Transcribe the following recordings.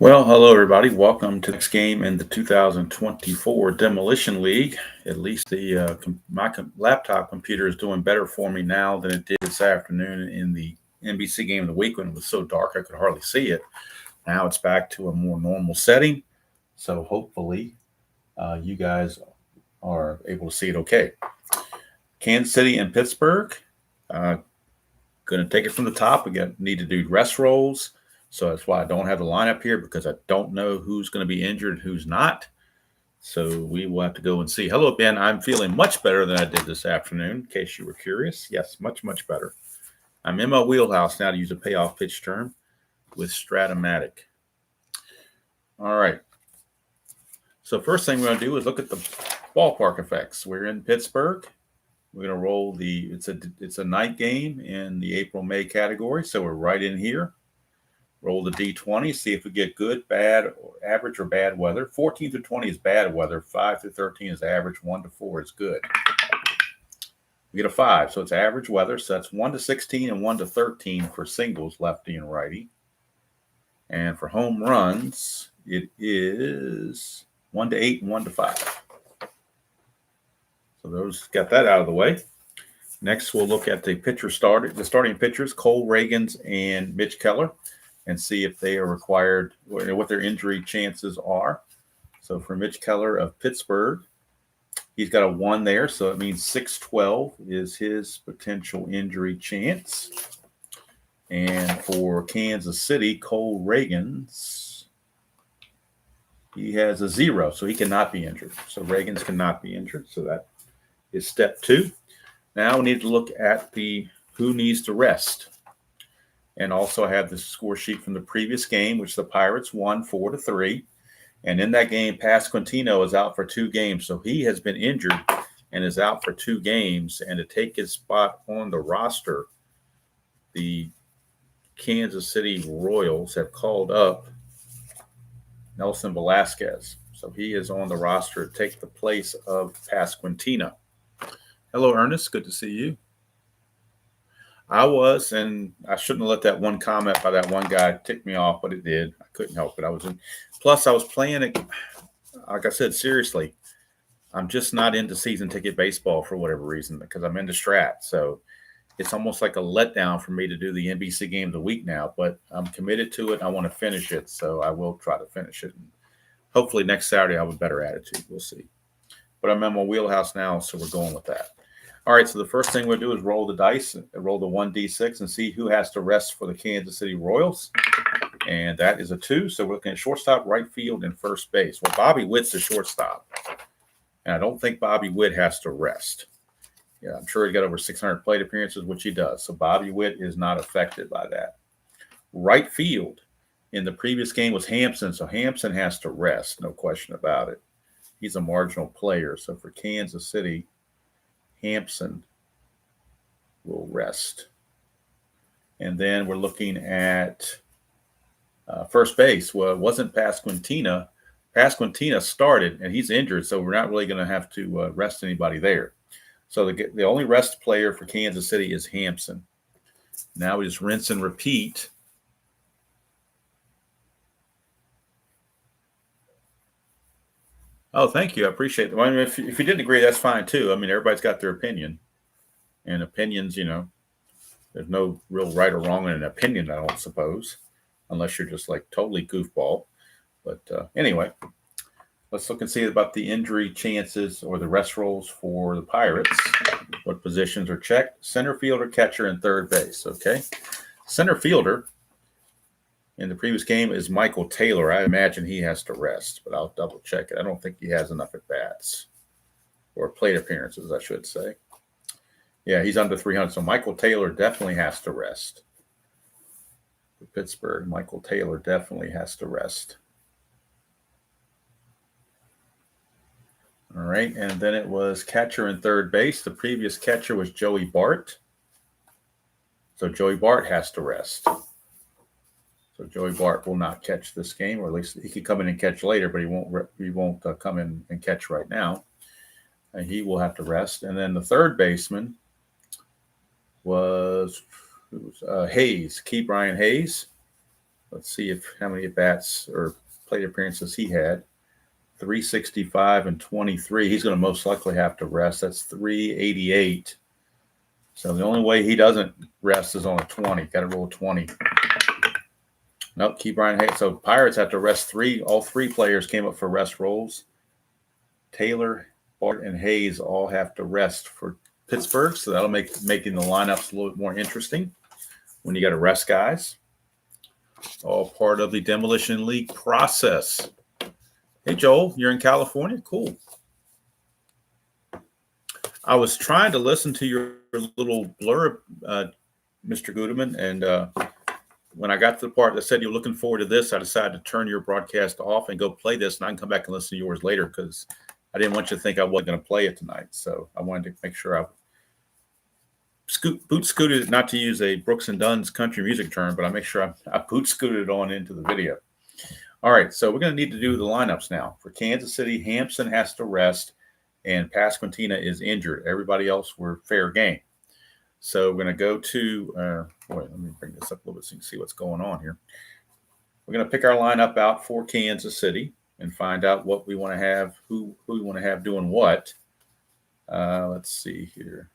Well, hello everybody. Welcome to the next game in the 2024 Demolition League. At least laptop computer is doing better for me now than it did this afternoon in the NBC game of the week when it was so dark I could hardly see it. Now it's back to a more normal setting, so hopefully you guys are able to see it okay. Kansas City and Pittsburgh. Going to take it from the top. Need to do rest rolls. So that's why I don't have the lineup here because I don't know who's going to be injured and who's not. So we will have to go and see. Hello, Ben. I'm feeling much better than I did this afternoon, in case you were curious. Yes, much, much better. I'm in my wheelhouse now, to use a payoff pitch term, with Strat-O-Matic. All right. So first thing we're going to do is look at the ballpark effects. We're in Pittsburgh. We're going to roll it's a night game in the April-May category, so we're right in here. Roll the D20, see if we get good, bad, or average, or bad weather. 14 through 20 is bad weather. 5 through 13 is average. 1 to 4 is good. We get a 5, so it's average weather. So that's 1 to 16 and 1 to 13 for singles, lefty and righty. And for home runs, it is 1 to 8 and 1 to 5. So those got that out of the way. Next, we'll look at the starting pitchers, Cole Ragans and Mitch Keller, and see if they are required, what their injury chances are. So for Mitch Keller of Pittsburgh, he's got a 1 there, so it means 6-12 is his potential injury chance. And for Kansas City, Cole Ragans, he has a 0, so he cannot be injured. So Ragans cannot be injured, so that is step 2. Now we need to look at who needs to rest. And also I have the score sheet from the previous game, which the Pirates won 4-3. And in that game, Pasquantino is out for 2 games. So he has been injured and is out for 2 games. And to take his spot on the roster, the Kansas City Royals have called up Nelson Velasquez. So he is on the roster to take the place of Pasquantino. Hello, Ernest. Good to see you. I was, and I shouldn't have let that one comment by that one guy tick me off, but it did. I couldn't help it. Plus I was playing it, like I said, seriously, I'm just not into season ticket baseball for whatever reason, because I'm into Strat. So it's almost like a letdown for me to do the NBC game of the week now, but I'm committed to it. I want to finish it, so I will try to finish it. And hopefully next Saturday I'll have a better attitude. We'll see. But I'm in my wheelhouse now, so we're going with that. All right, so the first thing we'll do is roll the dice, roll the 1d6, and see who has to rest for the Kansas City Royals. And that is a 2. So we're looking at shortstop, right field, and first base. Well, Bobby Witt's the shortstop. And I don't think Bobby Witt has to rest. Yeah, I'm sure he got over 600 plate appearances, which he does. So Bobby Witt is not affected by that. Right field in the previous game was Hampson. So Hampson has to rest, no question about it. He's a marginal player. So for Kansas City, Hampson will rest. And then we're looking at first base. Well, it wasn't Pasquantino. Pasquantino started, and he's injured, so we're not really going to have to rest anybody there. So the only rest player for Kansas City is Hampson. Now we just rinse and repeat. Oh, thank you. I appreciate it. Well, I mean, if you didn't agree, that's fine too. I mean, everybody's got their opinion. And opinions, there's no real right or wrong in an opinion, I don't suppose, unless you're just like totally goofball. But anyway, let's look and see about the injury chances or the rest rolls for the Pirates. What positions are checked? Center fielder, catcher, and third base. Okay. Center fielder in the previous game is Michael Taylor. I imagine he has to rest, but I'll double check it. I don't think he has enough at bats or plate appearances, I should say. Yeah, he's under 300. So Michael Taylor definitely has to rest. For Pittsburgh, Michael Taylor definitely has to rest. All right, and then it was catcher and third base. The previous catcher was Joey Bart. So Joey Bart has to rest. So Joey Bart will not catch this game, or at least he could come in and catch later, but he won't come in and catch right now. And he will have to rest. And then the third baseman was Hayes, Brian Hayes. Let's see how many at-bats or plate appearances he had. 365 and 23. He's going to most likely have to rest. That's 388. So the only way he doesn't rest is on a 20. Got to roll 20. Nope, keep Brian Hayes. So Pirates have to rest 3. All 3 players came up for rest rolls. Taylor, Bart, and Hayes all have to rest for Pittsburgh. So that'll make making the lineups a little bit more interesting when you got to rest guys. All part of the Demolition League process. Hey, Joel, you're in California? Cool. I was trying to listen to your little blurb, Mr. Gudeman, and when I got to the part that said you're looking forward to this, I decided to turn your broadcast off and go play this, and I can come back and listen to yours later because I didn't want you to think I wasn't going to play it tonight. So I wanted to make sure I boot scooted it, not to use a Brooks and Dunn's country music term, but I make sure I boot scooted it on into the video. All right, so we're going to need to do the lineups now. For Kansas City, Hampson has to rest, and Pasquantino is injured. Everybody else were fair game. So we're going to go to let me bring this up a little bit so you can see what's going on here. We're going to pick our lineup out for Kansas City and find out what we want to have, who we want to have doing what. Let's see here.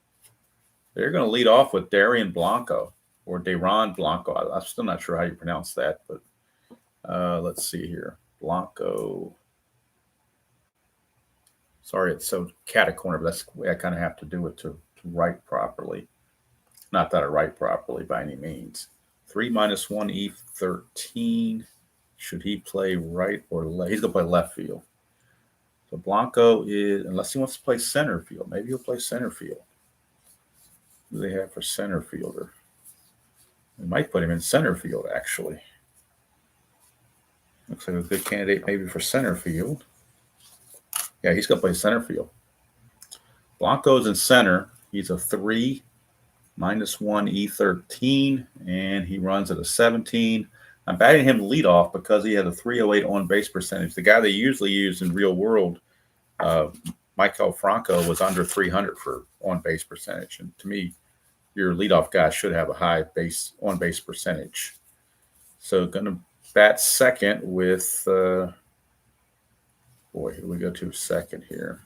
They're going to lead off with Darian Blanco or Daron Blanco. I'm still not sure how you pronounce that, but let's see here. Blanco. Sorry, it's so cat-a-corner, but that's the way I kind of have to do it to write properly. Not that I write properly by any means. 3 minus 1 E13. Should he play right or left? He's going to play left field. So Blanco is, unless he wants to play center field, maybe he'll play center field. What do they have for center fielder? We might put him in center field, actually. Looks like a good candidate maybe for center field. Yeah, he's going to play center field. Blanco's in center. He's a 3 minus 1 E13, and he runs at a 17. I'm batting him leadoff because he had a 308 on-base percentage. The guy they usually use in real world, Michael Franco, was under 300 for on-base percentage. And to me, your leadoff guy should have a high on-base percentage. So going to bat second with, who do we go to second here?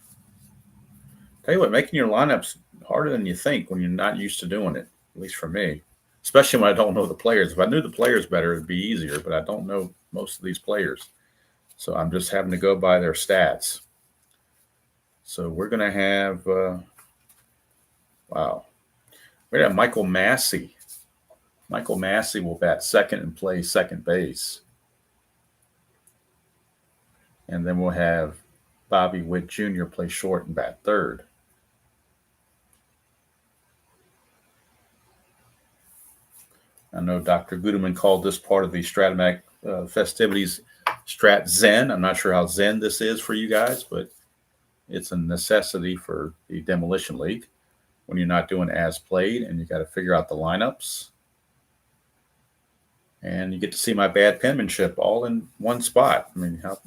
Tell you what, making your lineups harder than you think when you're not used to doing it, at least for me, especially when I don't know the players. If I knew the players better, it'd be easier, but I don't know most of these players. So I'm just having to go by their stats. So we're going to have, we're going to have Michael Massey. Michael Massey will bat second and play second base. And then we'll have Bobby Witt Jr. play short and bat third. I know Dr. Gudeman called this part of the Strat-O-Matic festivities Strat Zen. I'm not sure how Zen this is for you guys, but it's a necessity for the Demolition League when you're not doing as played and you got to figure out the lineups. And you get to see my bad penmanship all in one spot. I mean, how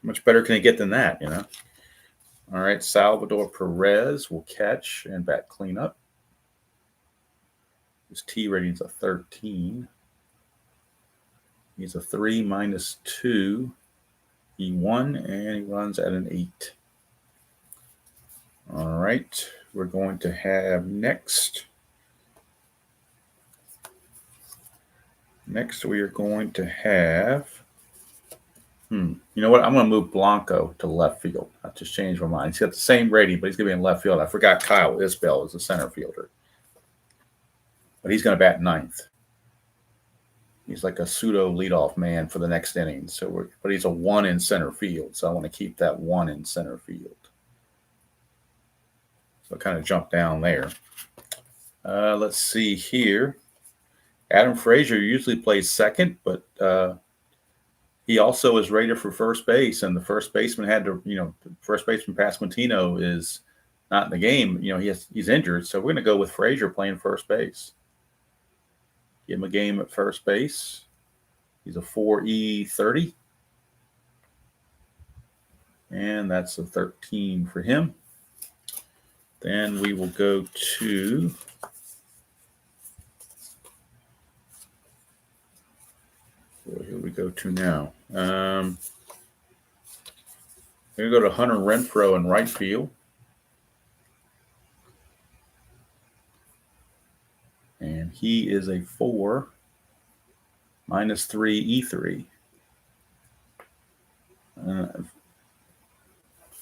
much better can it get than that, you know? All right, Salvador Perez will catch and bat cleanup. His T rating's a 13. He's a 3 minus 2 E1, and he runs at an 8. All right, we're going to have next. Next, we are going to have. You know what? I'm going to move Blanco to left field. I just changed my mind. He's got the same rating, but he's going to be in left field. I forgot Kyle Isbell is a center fielder. But he's going to bat ninth. He's like a pseudo leadoff man for the next inning. But he's a 1 in center field, so I want to keep that 1 in center field. So kind of jump down there. Let's see here. Adam Frazier usually plays second, but he also is rated for first base, and the first baseman had to, first baseman Pasquantino is not in the game. He's injured, so we're going to go with Frazier playing first base. Give him a game at first base. He's a 4E30. And that's a 13 for him. Then we will go to we go to now? We're going to go to Hunter Renfroe in right field. And he is a 4, -3 E3.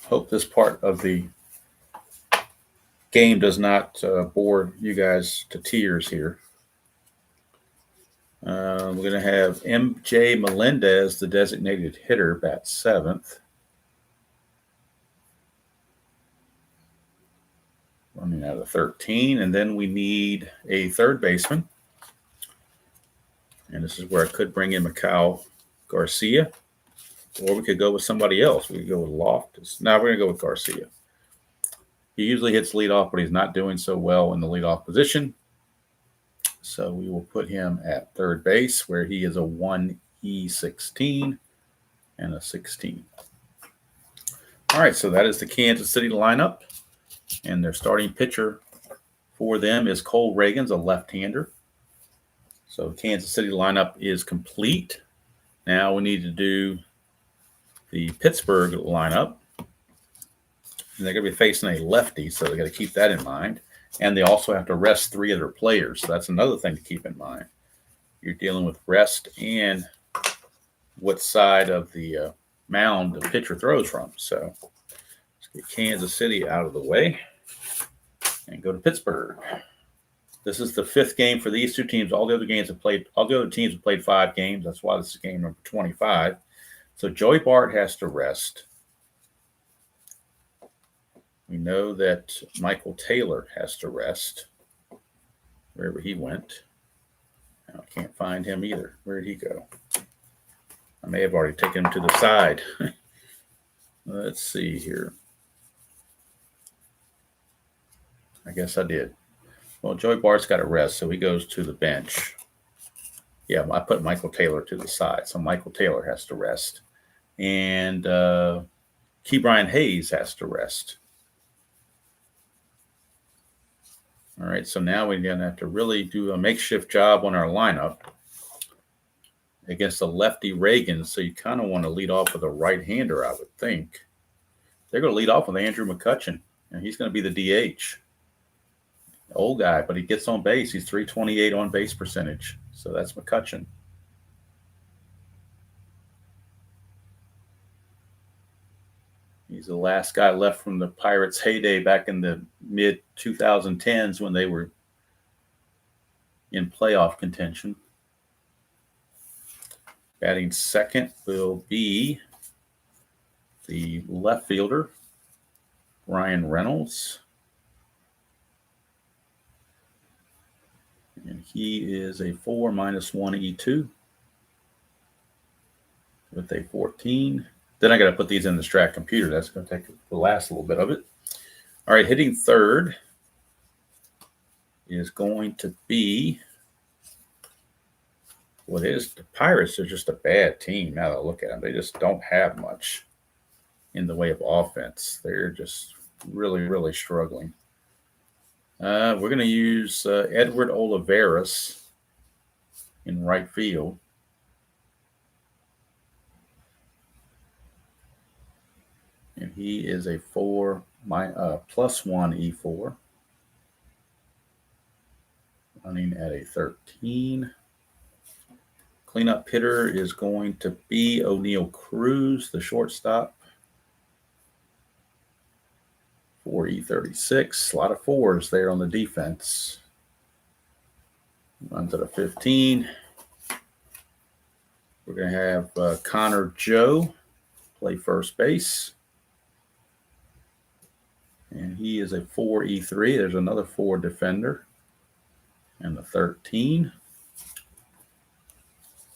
Hope this part of the game does not bore you guys to tears here. We're going to have M.J. Melendez, the designated hitter, bat 7th. Running out of 13. And then we need a third baseman. And this is where I could bring in Mikal Garcia. Or we could go with somebody else. We could go with Loftus. Now we're going to go with Garcia. He usually hits leadoff, but he's not doing so well in the leadoff position. So we will put him at third base, where he is a 1E16 and a 16. All right, so that is the Kansas City lineup. And their starting pitcher for them is Cole Ragans, a left-hander. So the Kansas City lineup is complete. Now we need to do the Pittsburgh lineup. And they're going to be facing a lefty, so they got to keep that in mind. And they also have to rest 3 of their players. So that's another thing to keep in mind. You're dealing with rest and what side of the mound the pitcher throws from. So let's get Kansas City out of the way and go to Pittsburgh. This is the 5th game for these two teams. All the other teams have played 5 games. That's why this is game number 25. So Joey Bart has to rest. We know that Michael Taylor has to rest wherever he went. Now, I can't find him either. Where did he go? I may have already taken him to the side. Let's see here. I guess I did. Well, Joey Bart's got to rest, so he goes to the bench. Yeah, I put Michael Taylor to the side, so Michael Taylor has to rest. And Ke'Bryan Hayes has to rest. All right, so now we're going to have to really do a makeshift job on our lineup against the lefty Ragans. So you kind of want to lead off with a right-hander, I would think. They're going to lead off with Andrew McCutchen, and he's going to be the DH. Old guy, but he gets on base. He's 328 on base percentage. So that's McCutchen. He's the last guy left from the Pirates' heyday back in the mid-2010s when they were in playoff contention. Batting second will be the left fielder, Ryan Reynolds. And he is a 4 -1 E2 with a 14. Then I got to put these in the Strat computer. That's going to take the last little bit of it. All right, hitting third is going to be, well, it is, the Pirates are just a bad team now that I look at them. They just don't have much in the way of offense. They're just really, really struggling. We're going to use Edward Olivares in right field. And he is a 4 +1 E4. Running at a 13. Cleanup hitter is going to be O'Neal Cruz, the shortstop. 4 E36. A lot of 4s there on the defense. Runs at a 15. We're going to have Connor Joe play first base. And he is a 4 E3. There's another 4 defender. And the 13.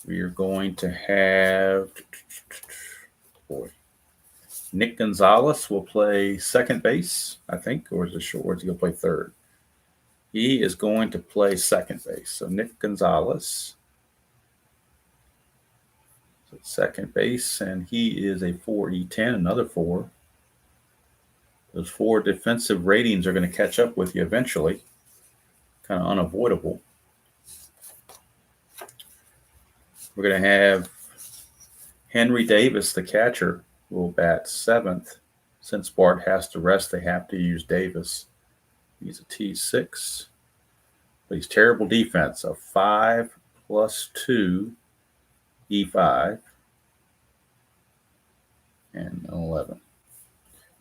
We are going to have Nick Gonzalez will play second base, I think, or is he going to play third? He is going to play second base. So Nick Gonzalez, second base, and he is a 4 E10, another 4. Those 4 defensive ratings are going to catch up with you eventually. Kind of unavoidable. We're going to have Henry Davis, the catcher, will bat 7th. Since Bart has to rest, they have to use Davis. He's a T6. But he's terrible defense. A 5 + 2 E5 and an 11.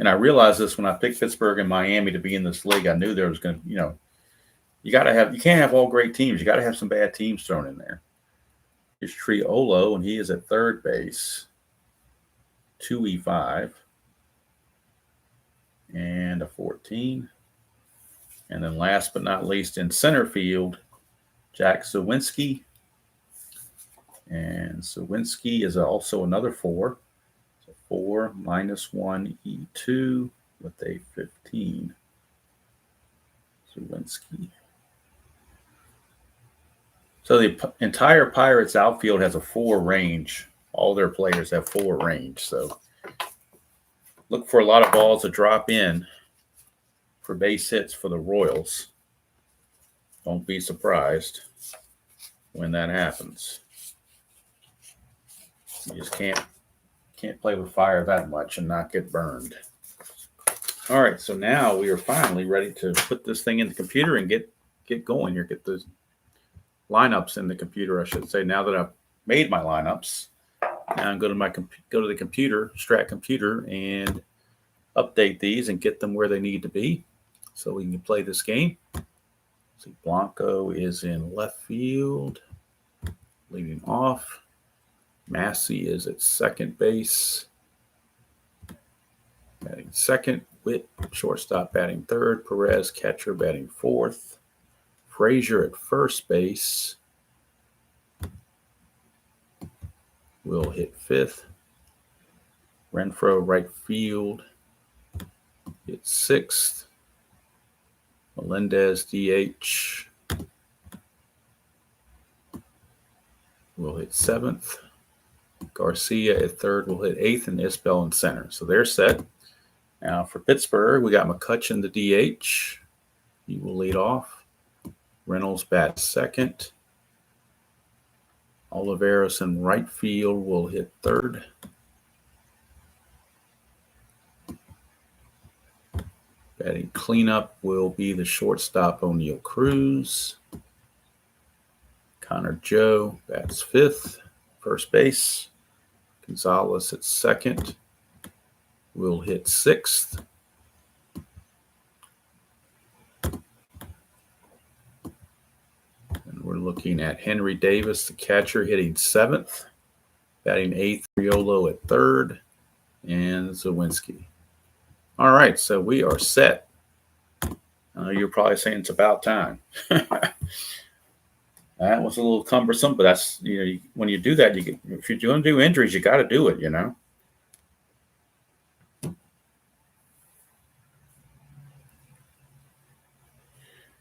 And I realized this when I picked Pittsburgh and Miami to be in this league. I knew there was going to, you can't have all great teams. You got to have some bad teams thrown in there. Here's Triolo, and he is at third base. 2 E5 and a 14. And then last but not least in center field, Jack Zawinski. And Zawinski is also another 4. So 4 - 1 E2 with a 15. Zawinski. So the entire Pirates outfield has a 4 range. All their players have 4 range. So look for a lot of balls to drop in for base hits for the Royals. Don't be surprised when that happens. You just can't play with fire that much and not get burned. All right, so now we are finally ready to put this thing in the computer and get going here. Get the lineups in the computer, I should say. Now that I've made my lineups, now I'm going to go to the computer, Strat computer, and update these and get them where they need to be so we can play this game. See, Blanco is in left field, leading off. Massey is at second base, batting second. Witt, shortstop, batting third. Perez, catcher, batting fourth. Frazier at first base will hit fifth. Renfroe, right field, hit sixth. Melendez, DH, will hit seventh. Garcia at third will hit eighth, and Isbell in center. So they're set. Now for Pittsburgh, we got McCutchen, the DH. He will lead off. Reynolds bats second. Oliveros in right field will hit third. Batting cleanup will be the shortstop, O'Neal Cruz. Connor Joe bats fifth, first base. Gonzalez at second will hit sixth. And we're looking at Henry Davis, the catcher, hitting seventh. Batting eighth, Riolo at third, and Zawinski. All right, so we are set. You're probably saying it's about time. That was a little cumbersome, but that's, when you do that, if you're going to do injuries, you got to do it,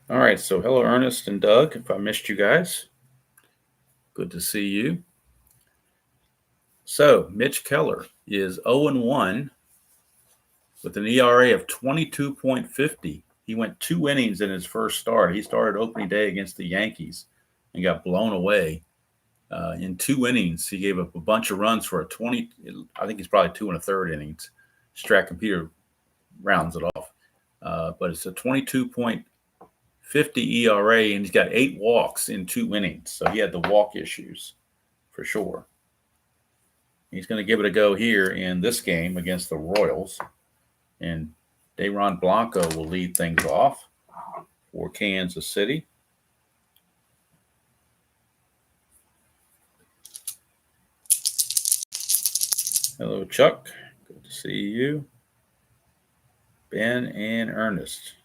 All right, so hello, Ernest and Doug. If I missed you guys, good to see you. So Mitch Keller is 0-1 with an ERA of 22.50. He went 2 innings in his first start. He started opening day against the Yankees and got blown away. In 2 innings, he gave up a bunch of runs for a 20. I think he's probably 2 1/3 innings. Strat computer rounds it off. But it's a 22.50 ERA, and he's got 8 walks in 2 innings. So he had the walk issues for sure. He's going to give it a go here in this game against the Royals. And Dayron Blanco will lead things off for Kansas City. Hello, Chuck. Good to see you. Ben and Ernest.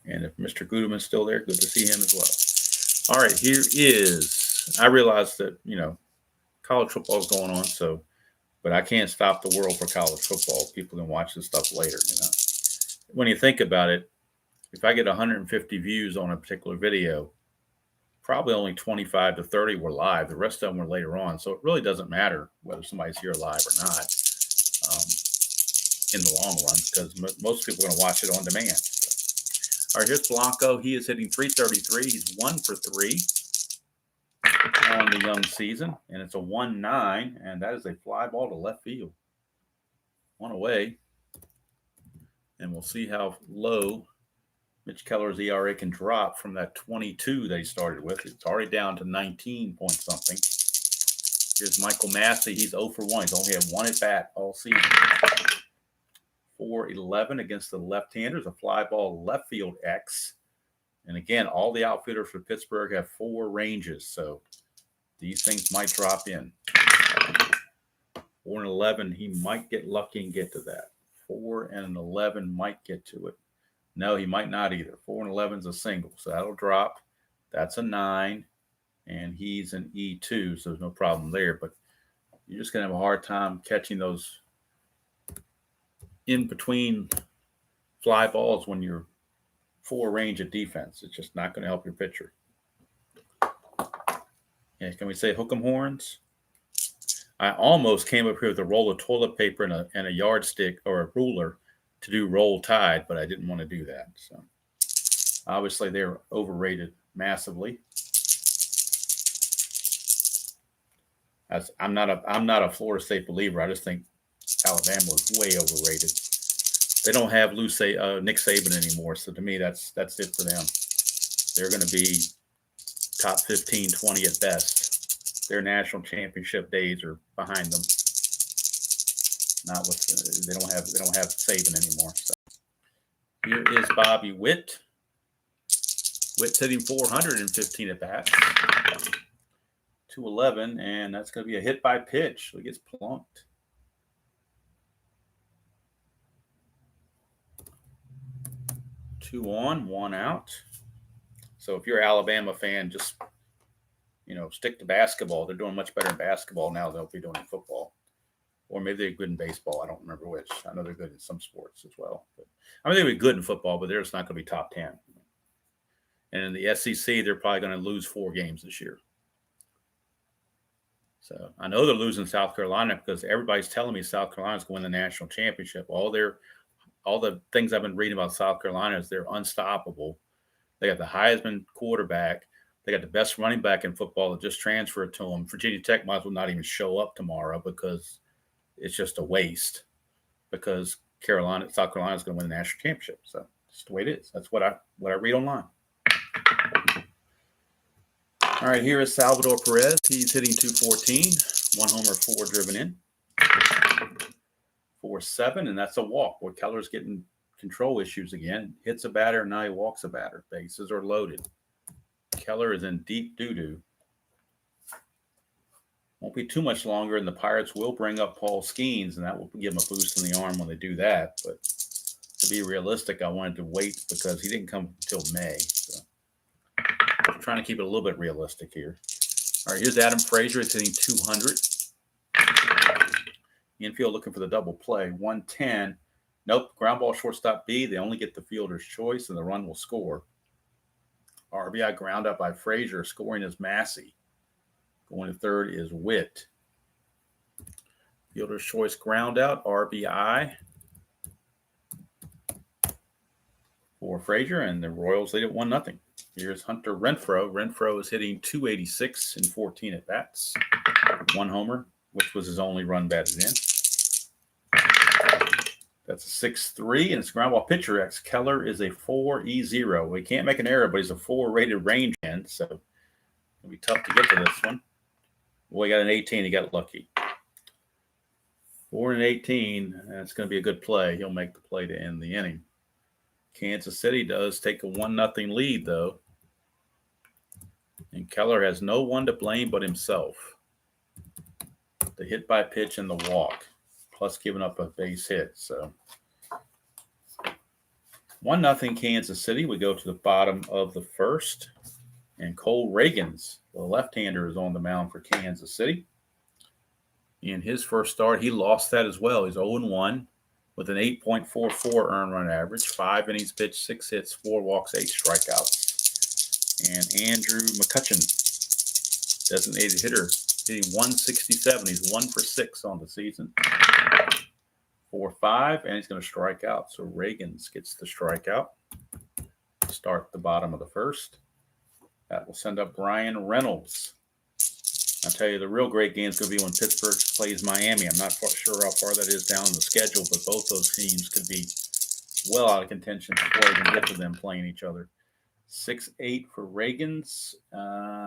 And if Mr. Gudeman's still there, good to see him as well. All right, here is, I realize that, college football is going on, but I can't stop the world for college football. People can watch this stuff later, When you think about it, if I get 150 views on a particular video, probably only 25 to 30 were live. The rest of them were later on. So it really doesn't matter whether somebody's here live or not in the long run, because most people are going to watch it on demand. So. All right, here's Blanco. He is hitting .333. He's 1 for 3. on the young season, and it's a 1-9, and that is a fly ball to left field. One away, and we'll see how low Mitch Keller's ERA can drop from that 22 that he started with. It's already down to 19 point something. Here's Michael Massey. He's 0 for 1. He's only had one at bat all season. 4-11 against the left-handers, a fly ball left field X. And again, all the outfielders for Pittsburgh have 4 ranges, so these things might drop in. 4-11, he might get lucky and get to that. 4-11 might get to it. No, he might not either. 4-11 is a single, so that'll drop. That's a 9, and he's an E2, so there's no problem there. But you're just going to have a hard time catching those in between fly balls when you're 4 range of defense. It's just not going to help your pitcher. Yeah, can we say hook 'em horns? I almost came up here with a roll of toilet paper and a yardstick or a ruler to do roll tide, but I didn't want to do that. So obviously they're overrated massively. I'm not a Florida State believer. I just think Alabama was way overrated. They don't have Nick Saban anymore, so to me that's it for them. They're going to be top 15, 20 at best. Their national championship days are behind them. Not with they don't have Saban anymore. So here is Bobby Witt. Witt's hitting 415 at bats. 2-11, and that's going to be a hit by pitch. So he gets plunked. Two on, one out. So if you're an Alabama fan, just stick to basketball. They're doing much better in basketball now than they'll be doing in football. Or maybe they're good in baseball. I don't remember which. I know they're good in some sports as well. But they'll be good in football, but they're just not going to be top 10. And in the SEC, they're probably going to lose 4 games this year. So I know they're losing South Carolina because everybody's telling me South Carolina's going to win the national championship. All the things I've been reading about South Carolina is they're unstoppable. They got the Heisman quarterback. They got the best running back in football that just transferred to them. Virginia Tech might as well not even show up tomorrow because it's just a waste because South Carolina is going to win the national championship. So that's the way it is. That's what I read online. All right, here is Salvador Perez. He's hitting 214, 1 homer, 4 driven in. 4-7, and that's a walk. Boy, Keller's getting control issues again. Hits a batter, now he walks a batter. Bases are loaded. Keller is in deep doo-doo. Won't be too much longer, and the Pirates will bring up Paul Skeens, and that will give him a boost in the arm when they do that. But to be realistic, I wanted to wait because he didn't come until May. So I'm trying to keep it a little bit realistic here. All right, here's Adam Frazier. He's hitting 200. Infield looking for the double play. 110. Nope. Ground ball, shortstop B. They only get the fielder's choice, and the run will score. RBI ground up by Frazier. Scoring is Massey. Going to third is Witt. Fielder's choice ground out. RBI for Frazier, and the Royals lead it 1-0. Here's Hunter Renfroe. Renfroe is hitting 286 in 14 at bats. 1 homer, which was his only run batted in. That's a 6-3, and it's a ground ball pitcher X. Keller is a 4-E-0. We can't make an error, but he's a 4 rated range end, so it'll be tough to get to this one. Well, he got an 18. He got lucky. 4 and 18, and it's going to be a good play. He'll make the play to end the inning. Kansas City does take a 1-0 lead, though. And Keller has no one to blame but himself. The hit by pitch and the walk, plus giving up a base hit. So 1-0 Kansas City. We go to the bottom of the first. And Cole Ragans, the left-hander, is on the mound for Kansas City. In his first start, he lost that as well. He's 0-1 with an 8.44 earned run average, 5 innings pitched, 6 hits, 4 walks, 8 strikeouts. And Andrew McCutcheon, designated hitter, hitting 167. He's 1 for 6 on the season. 4-5, and he's going to strike out. So Ragans gets the strikeout. Start the bottom of the first. That will send up Brian Reynolds. I'll tell you, the real great game is going to be when Pittsburgh plays Miami. I'm not sure how far that is down the schedule, but both those teams could be well out of contention before I even get to them playing each other. 6-8 for Ragans.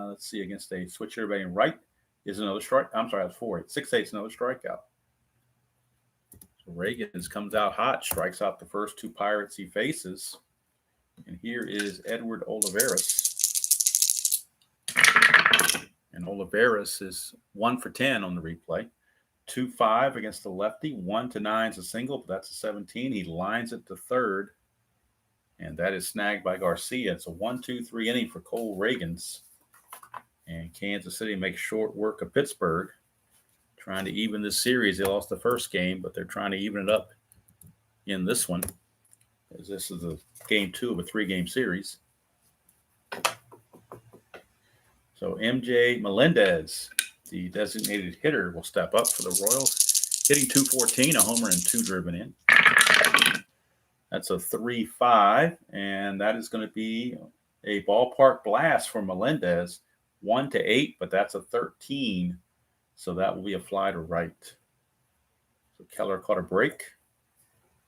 Let's see, against a switch everybody right is another strike. I'm sorry, that's 4-8. 6-8 is another strikeout. So Ragans comes out hot, strikes out the first two Pirates he faces. And here is Edward Olivares. And Olivares is 1 for 10 on the replay. 2-5 against the lefty. 1-9 is a single, but that's a 17. He lines it to third. And that is snagged by Garcia. It's a 1-2-3 inning for Cole Ragans. And Kansas City makes short work of Pittsburgh, trying to even this series. They lost the first game, but they're trying to even it up in this one, as this is a game 2 of a 3-game series. So MJ Melendez, the designated hitter, will step up for the Royals, hitting .214, a homer and 2 driven in. That's a 3-5, and that is going to be a ballpark blast for Melendez. 1-8, but that's a 13, so that will be a fly to right. So Keller caught a break.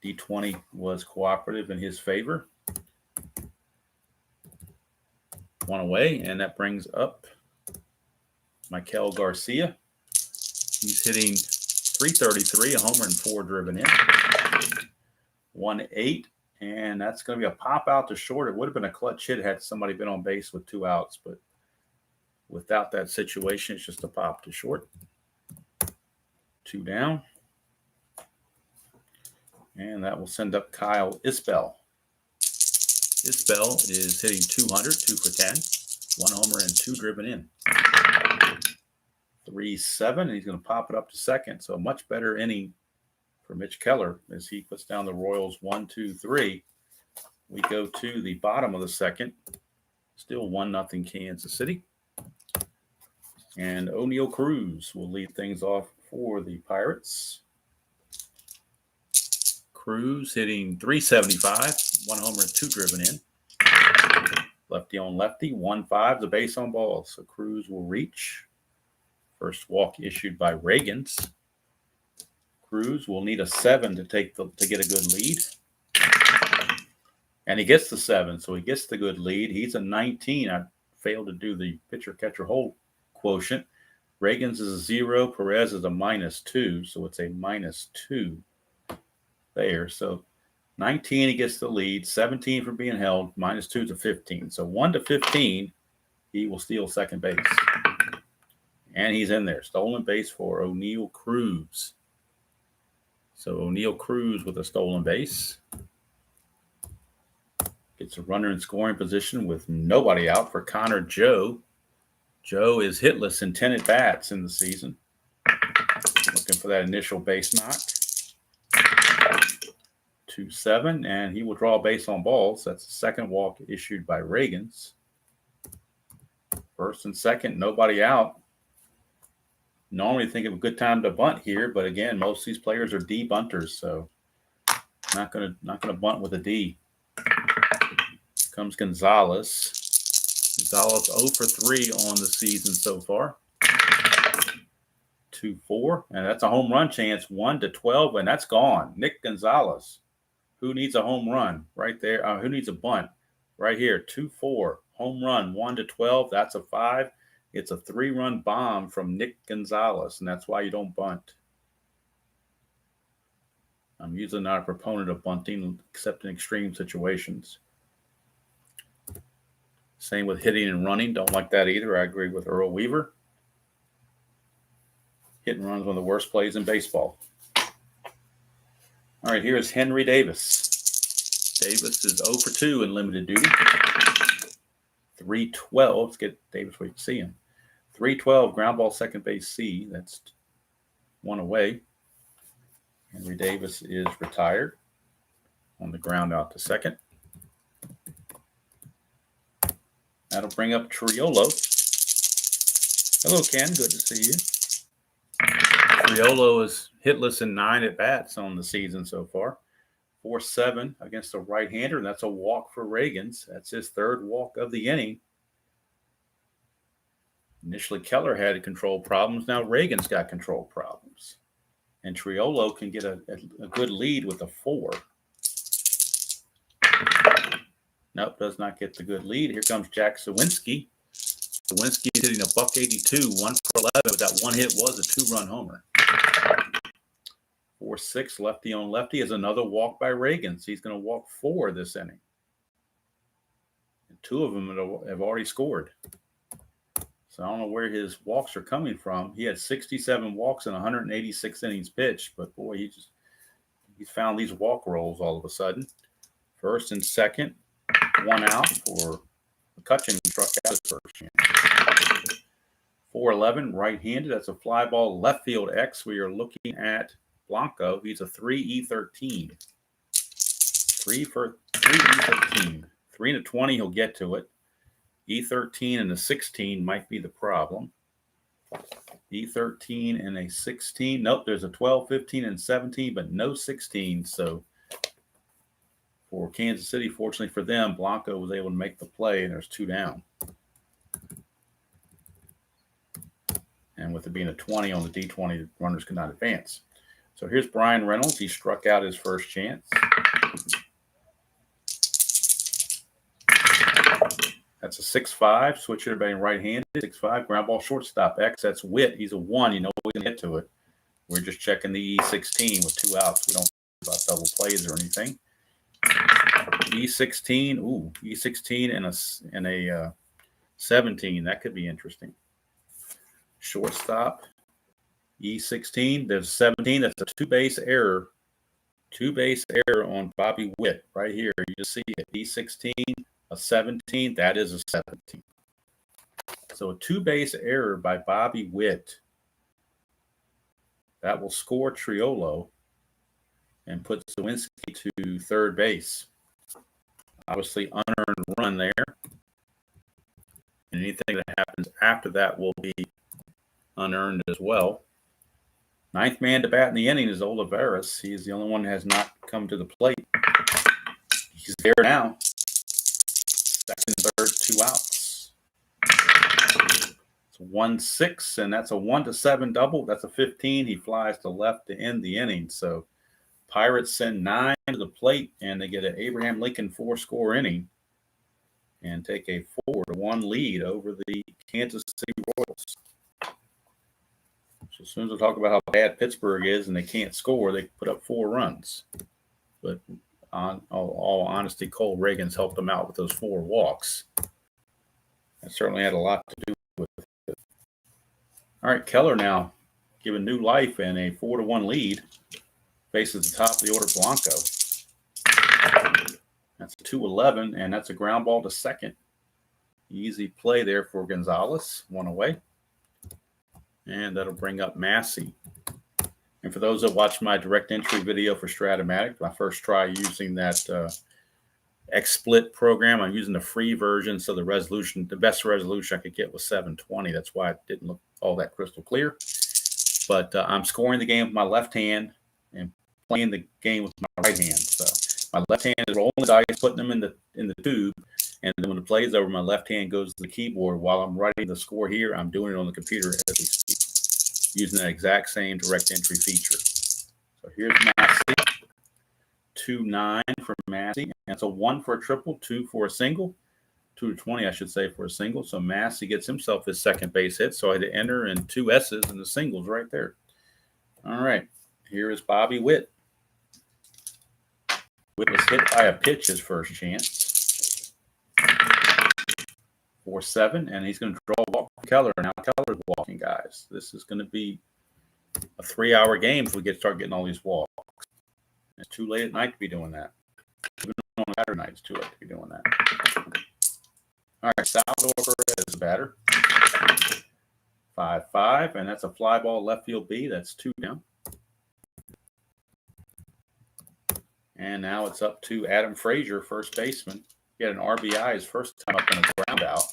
D20 was cooperative in his favor. 1 away, and that brings up Michael Garcia. He's hitting .333, a homer and 4 driven in. 1-8, and that's going to be a pop out to short. It would have been a clutch hit had somebody been on base with 2 outs, but without that situation, it's just a pop to short. 2 down. And that will send up Kyle Isbell. Isbell is hitting .200, 2 for 10, 1 homer and 2 driven in. 3-7, and he's going to pop it up to second. So a much better inning for Mitch Keller as he puts down the Royals 1-2-3. We go to the bottom of the second. Still 1-0 Kansas City. And O'Neal Cruz will lead things off for the Pirates. Cruz hitting .375, 1 homer and 2 driven in. Lefty on lefty, 1-5, the base on balls. So Cruz will reach. First walk issued by Ragans. Cruz will need a 7 to get a good lead. And he gets the 7, so he gets the good lead. He's a 19. I failed to do the pitcher-catcher hold quotient. Ragans is a 0. Perez is a -2, so it's a -2 there. So 19, he gets the lead. 17 for being held. -2 to 15. So 1 to 15, he will steal second base. And he's in there. Stolen base for O'Neal Cruz. So O'Neal Cruz with a stolen base. Gets a runner in scoring position with nobody out for Connor Joe. Joe is hitless in 10 at-bats in the season. Looking for that initial base knock. 2-7, and he will draw a base on balls. That's the second walk issued by Ragans. First and second, nobody out. Normally think of a good time to bunt here, but again, most of these players are D bunters, so not gonna bunt with a D. Comes Gonzalez. Gonzalez 0 for 3 on the season so far. 2-4, and that's a home run chance, 1-12, and that's gone. Nick Gonzalez, who needs a home run right there? Who needs a bunt right here? 2-4, home run, 1-12. That's a 5. It's a 3-run bomb from Nick Gonzalez, and that's why you don't bunt. I'm usually not a proponent of bunting, except in extreme situations. Same with hitting and running. Don't like that either. I agree with Earl Weaver. Hit and run is one of the worst plays in baseball. All right, here is Henry Davis. Davis is 0 for 2 in limited duty. 3-12. Let's get Davis where you can see him. 3-12, ground ball, second base C. That's 1 away. Henry Davis is retired on the ground out to second. That'll bring up Triolo. Hello, Ken. Good to see you. Triolo is hitless in 9 at-bats on the season so far. 4-7 against a right-hander, and that's a walk for Ragans. That's his 3rd walk of the inning. Initially, Keller had control problems. Now Ragans got control problems. And Triolo can get a good lead with a 4. Nope, does not get the good lead. Here comes Jack Sawinski. Sawinski is hitting a $182, 1 for 11, but that one hit was a 2-run homer. 4-6, lefty on lefty is another walk by Ragans. He's going to walk 4 this inning. And 2 of them have already scored. So I don't know where his walks are coming from. He had 67 walks in 186 innings pitched, but boy, he's found these walk rolls all of a sudden. First and second, 1 out for McCutcheon, who struck out his first chance. 4-11, right-handed. That's a fly ball left field X. We are looking at Blanco. He's a 3E13. 3 E13. 3 and a 20, he'll get to it. E13 and a 16 might be the problem. E13 and a 16. Nope, there's a 12, 15, and 17, but no 16. So for Kansas City, fortunately for them, Blanco was able to make the play, and there's 2 down. And with it being a 20 on the D20, runners could not advance. So here's Brian Reynolds. He struck out his first chance. That's a 6-5, switch hitter batting right-handed, 6-5, ground ball shortstop X. That's Witt. He's a 1. You know we can get to it. We're just checking the E16 with 2 outs. We don't know about double plays or anything. E16, E16 and a 17. That could be interesting. Shortstop, E16. There's 17. That's a 2-base error. 2-base error on Bobby Witt right here. You just see it. E16. A 17, that is a 17. So a 2-base error by Bobby Witt. That will score Triolo and put Sawinski to third base. Obviously, unearned run there. And anything that happens after that will be unearned as well. 9th man to bat in the inning is Olivares. He is the only one that has not come to the plate. He's there now. Second, third, 2 outs. It's 1-6, and that's a 1-7 double. That's a 15. He flies to left to end the inning. So Pirates send 9 to the plate, and they get an Abraham Lincoln 4-score inning and take a 4-1 lead over the Kansas City Royals. So as soon as we talk about how bad Pittsburgh is and they can't score, they put up 4 runs. But on all honesty, Cole Ragans helped them out with those 4 walks. That certainly had a lot to do with it. All right, Keller now given new life and a 4-1 lead. Faces the top of the order, Blanco. That's a 2-11, and that's a ground ball to second. Easy play there for Gonzalez, 1 away. And that'll bring up Massey. And for those that watched my direct entry video for Strat-O-Matic, my first try using that XSplit program, I'm using the free version, so the best resolution I could get was 720. That's why it didn't look all that crystal clear. But I'm scoring the game with my left hand and playing the game with my right hand. So my left hand is rolling the dice, putting them in the tube, and then when the play is over, my left hand goes to the keyboard. While I'm writing the score here, I'm doing it on the computer as we speak, using that exact same direct entry feature. So here's Massey. 2-9 for Massey. That's a 1 for a triple, 2 for a single. 2-20, I should say, for a single. So Massey gets himself his second base hit. So I had to enter in 2 S's and the singles right there. All right. Here is Bobby Witt. Witt was hit by a pitch his first chance. 4-7, and he's going to draw a walk from Keller. Now Keller's walking, guys. This is going to be a 3-hour game if we start getting all these walks. It's too late at night to be doing that. Even on Saturday night, it's too late to be doing that. All right, Salvador Perez is a batter. 5-5, and that's a fly ball left field B. That's 2 down. And now it's up to Adam Frazier, first baseman. He had an RBI his first time up in a ground out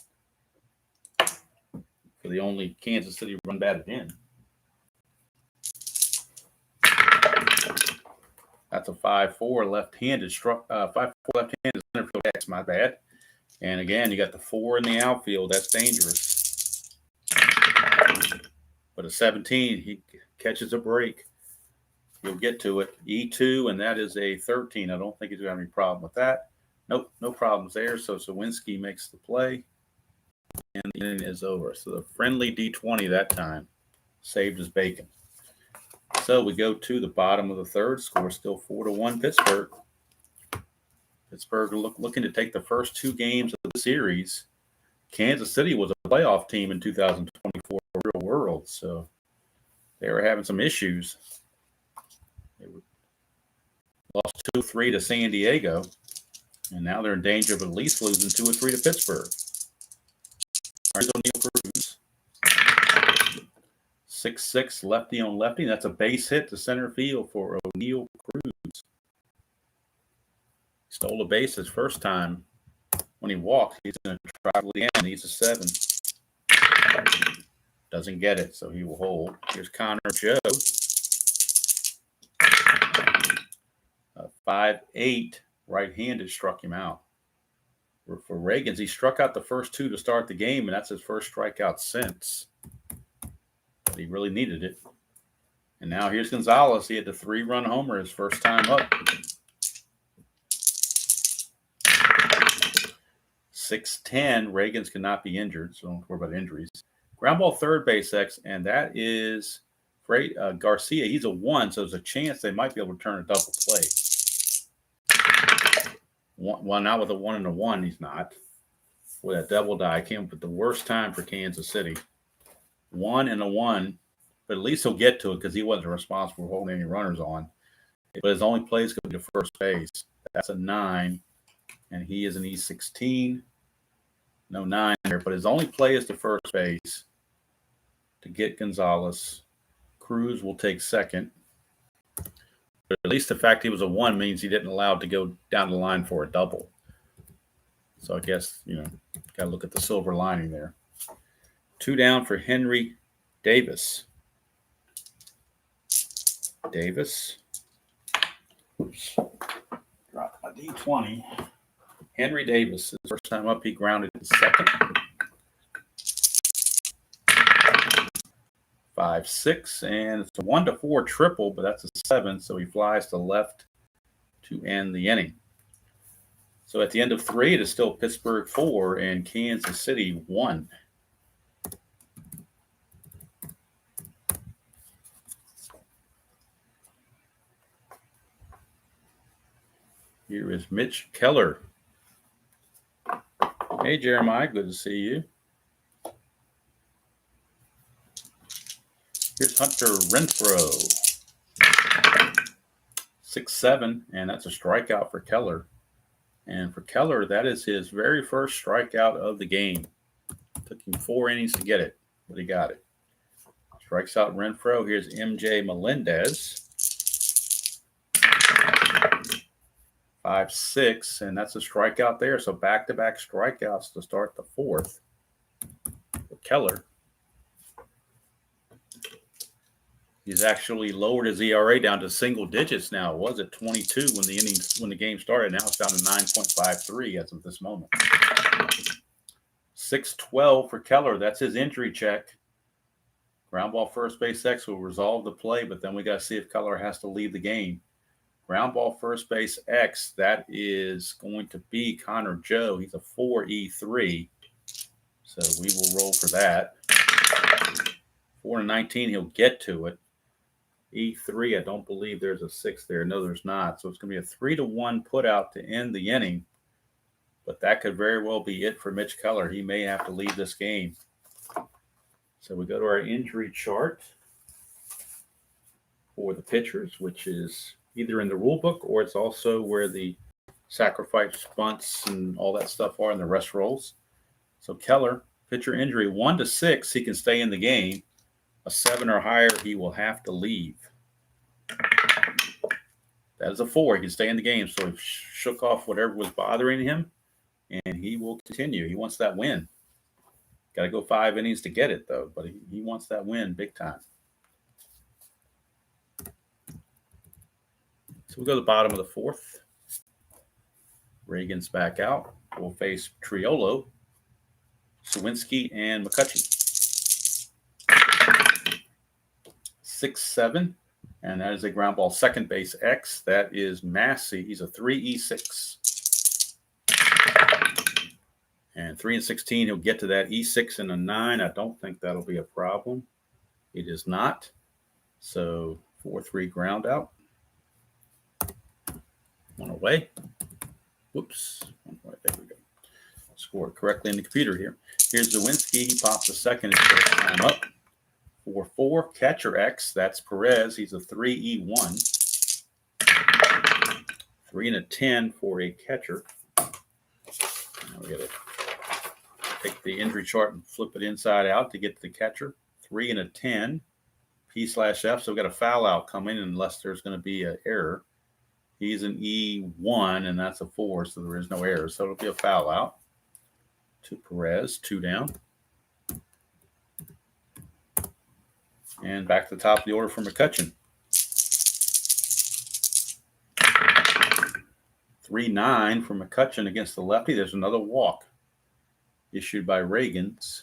for the only Kansas City run batted in. That's a 5-4 left-handed 5-4 left-handed center field X, my bad. And again, you got the 4 in the outfield. That's dangerous. But a 17, he catches a break. He'll get to it. E2, and that is a 13. I don't think he's going to have any problem with that. Nope, no problems there. So Sawinski makes the play, and the inning is over. So the friendly D20 that time saved his bacon. So we go to the bottom of the third. Score still 4-1 Pittsburgh. Pittsburgh looking to take the first two games of the series. Kansas City was a playoff team in 2024 real world, so they were having some issues. They lost 2-3 to San Diego, and now they're in danger of at least losing 2-3 to Pittsburgh. Here's O'Neill Cruz. 6-6 lefty on lefty. That's a base hit to center field for O'Neill Cruz. He stole a base his first time. When he walks, he's going to try to lead in. He's a 7. Doesn't get it, so he will hold. Here's Connor Joe. 5-8 right-handed struck him out. For Ragans, he struck out the first two to start the game, and that's his first strikeout since. But he really needed it. And now here's Gonzalez. He had the 3-run homer his first time up. 6-10. Ragans cannot be injured, so don't worry about injuries. Ground ball third base X, and that is Garcia. He's a 1, so there's a chance they might be able to turn a double play. Well, not with a 1 and a 1, he's not. With that double die came up at the worst time for Kansas City. 1 and a 1, but at least he'll get to it because he wasn't responsible for holding any runners on. But his only play is going to be to first base. That's a 9, and he is an E16. No 9 there, but his only play is to first base to get Gonzalez. Cruz will take second. But at least the fact he was a 1 means he didn't allow it to go down the line for a double. So I guess, got to look at the silver lining there. 2 down for Henry Davis. Oops. Dropped my D20. Henry Davis, his first time up, he grounded to second. 5-6, and it's a 1-4 triple, but that's a 7, so he flies to left to end the inning. So at the end of 3, it is still Pittsburgh 4 and Kansas City 1. Here is Mitch Keller. Hey, Jeremiah, good to see you. Here's Hunter Renfroe. 6-7, and that's a strikeout for Keller. And for Keller, that is his very first strikeout of the game. Took him 4 innings to get it, but he got it. Strikes out Renfroe. Here's MJ Melendez. 5-6, and that's a strikeout there. So back-to-back strikeouts to start the 4th for Keller. He's actually lowered his ERA down to single digits now. It was at 22 when the game started. Now it's down to 9.53 as of this moment. 6-12 for Keller. That's his injury check. Ground ball first base X will resolve the play, but then we got to see if Keller has to leave the game. Ground ball first base X, that is going to be Connor Joe. He's a 4E3, so we will roll for that. 4-19, he'll get to it. E3, I don't believe there's a 6 there. No, there's not. So it's going to be a 3-1 put out to end the inning. But that could very well be it for Mitch Keller. He may have to leave this game. So we go to our injury chart for the pitchers, which is either in the rule book or it's also where the sacrifice bunts and all that stuff are in the rest rolls. So Keller, pitcher injury 1-6, he can stay in the game. A 7 or higher, he will have to leave. That is a 4. He can stay in the game. So he shook off whatever was bothering him, and he will continue. He wants that win. Got to go 5 innings to get it, though, but he wants that win big time. So we'll go to the bottom of the 4th. Ragans back out. We'll face Triolo, Sawinski, and McCutcheon. 6-7. And that is a ground ball second base X. That is Massey. He's a 3E6. And 3 and 16, he'll get to that E6 and a 9. I don't think that'll be a problem. It is not. So 4-3 ground out. One away. Whoops. There we go. Scored correctly in the computer here. Here's Zawinski. He pops a second his first time up. 4-4. Catcher X. That's Perez. He's a 3E1. 3 and a 10 for a catcher. Now we got to take the injury chart and flip it inside out to get to the catcher. 3 and a 10. P/F. So we've got a foul out coming unless there's going to be an error. He's an E1, and that's a 4, so there is no error. So it'll be a foul out to Perez, 2 down. And back to the top of the order for McCutchen. 3-9 for McCutchen against the lefty. There's another walk issued by Ragans.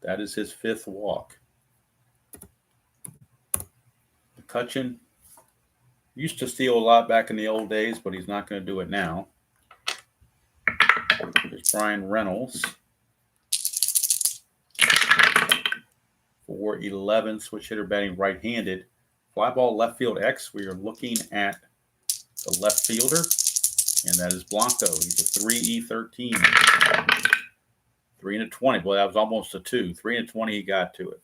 That is his 5th walk. McCutchen used to steal a lot back in the old days, but he's not going to do it now. There's Brian Reynolds. 4-11, switch hitter batting right-handed. Fly ball left field X. We are looking at the left fielder, and that is Blanco. He's a 3E13. 3 and a 20. Well, that was almost a 2. 3 and 20, he got to it.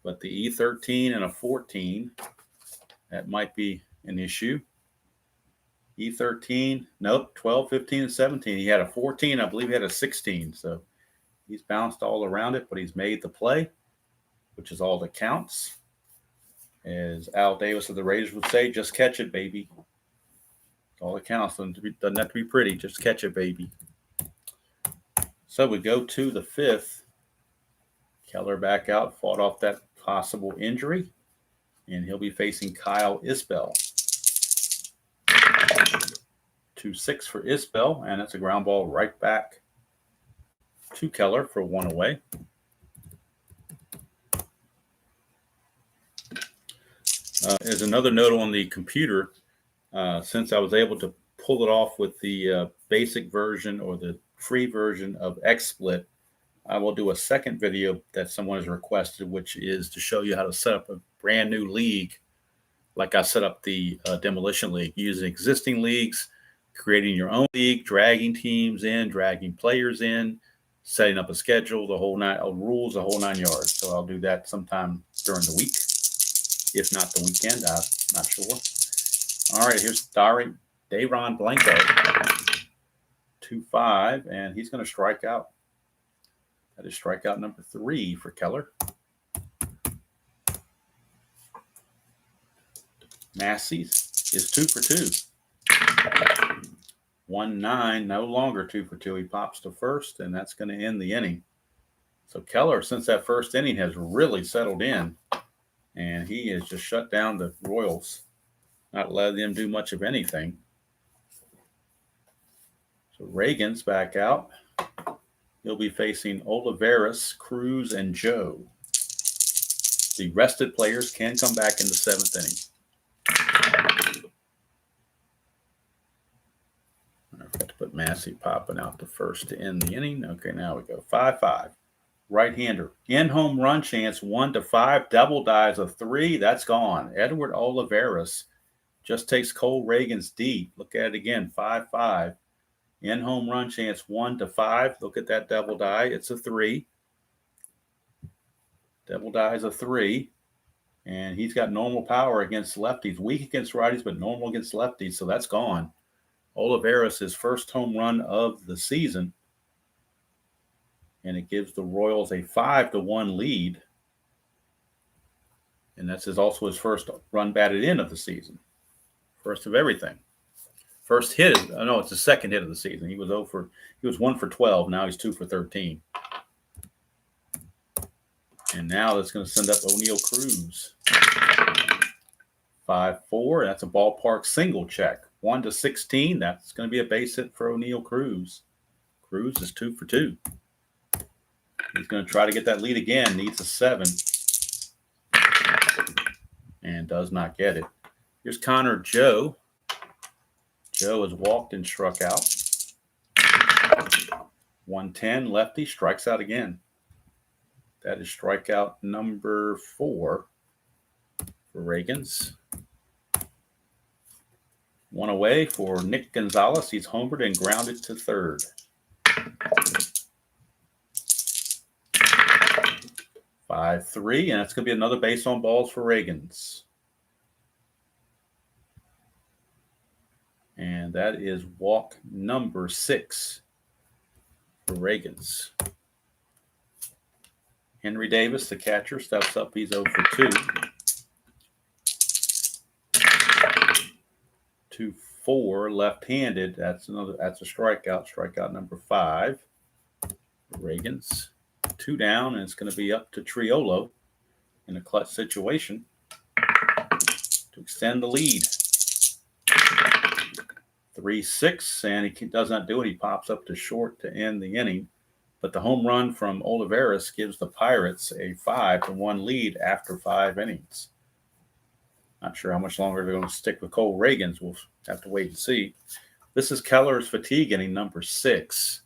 But the E13 and a 14, that might be an issue. E13, nope, 12, 15, and 17. He had a 14. I believe he had a 16. So he's bounced all around it, but he's made the play, which is all that counts. As Al Davis of the Raiders would say, just catch it, baby. All that counts. Doesn't have to be pretty. Just catch it, baby. So we go to the 5th. Keller back out, fought off that possible injury, and he'll be facing Kyle Isbell. 2-6 for Isbell, and that's a ground ball right back to Keller for 1 away. As another note on the computer, since I was able to pull it off with the basic version or the free version of XSplit, I will do a second video that someone has requested, which is to show you how to set up a brand new league, like I set up the Demolition League, using existing leagues, creating your own league, dragging teams in, dragging players in, setting up a schedule, the whole rules, the whole 9 yards. So I'll do that sometime during the week, if not the weekend. I'm not sure. All right, here's Dayron Blanco, 2-5, and he's going to strike out. That is strikeout number 3 for Keller. Massey is 2 for 2. 1-9, no longer 2 for 2. He pops to first, and that's going to end the inning. So Keller, since that first inning, has really settled in, and he has just shut down the Royals, not letting them do much of anything. So Ragans back out. He'll be facing Olivares, Cruz, and Joe. The rested players can come back in the 7th inning. I forgot to put Massey popping out the first to end the inning. Okay, now we go 5-5. Right-hander. In-home run chance 1-5. Double dies of 3. That's gone. Edward Olivares just takes Cole Ragans deep. Look at it again. 5-5. In-home run chance 1-5. Look at that double die. It's a 3. Double die is a 3. And he's got normal power against lefties. Weak against righties, but normal against lefties. So that's gone. Olivares, his first home run of the season. And it gives the Royals a 5-1 lead. And that's also his first run batted in of the season. First of everything. First hit, it's the second hit of the season. He was 1 for 12. Now he's 2 for 13. And now that's going to send up O'Neal Cruz. 5-4. That's a ballpark single check. 1-16. That's going to be a base hit for O'Neal Cruz. Cruz is 2 for 2. He's going to try to get that lead again. Needs a 7. and does not get it. Here's Connor Joe. Joe has walked and struck out. 110, lefty, strikes out again. That is strikeout number 4 for Ragans. 1 away for Nick Gonzalez. He's homered and grounded to third. 5-3, and that's going to be another base on balls for Ragans. And that is walk number 6 for Ragans. Henry Davis, the catcher, steps up. He's 0 for 2. 2-4, left-handed. That's a strikeout. Strikeout number 5 for Ragans. 2 down, and it's going to be up to Triolo in a clutch situation to extend the lead. 3-6, and he does not do it. He pops up to short to end the inning. But the home run from Olivares gives the Pirates a 5-1 lead after 5 innings. Not sure how much longer they're going to stick with Cole Ragans. We'll have to wait and see. This is Keller's fatigue inning number 6.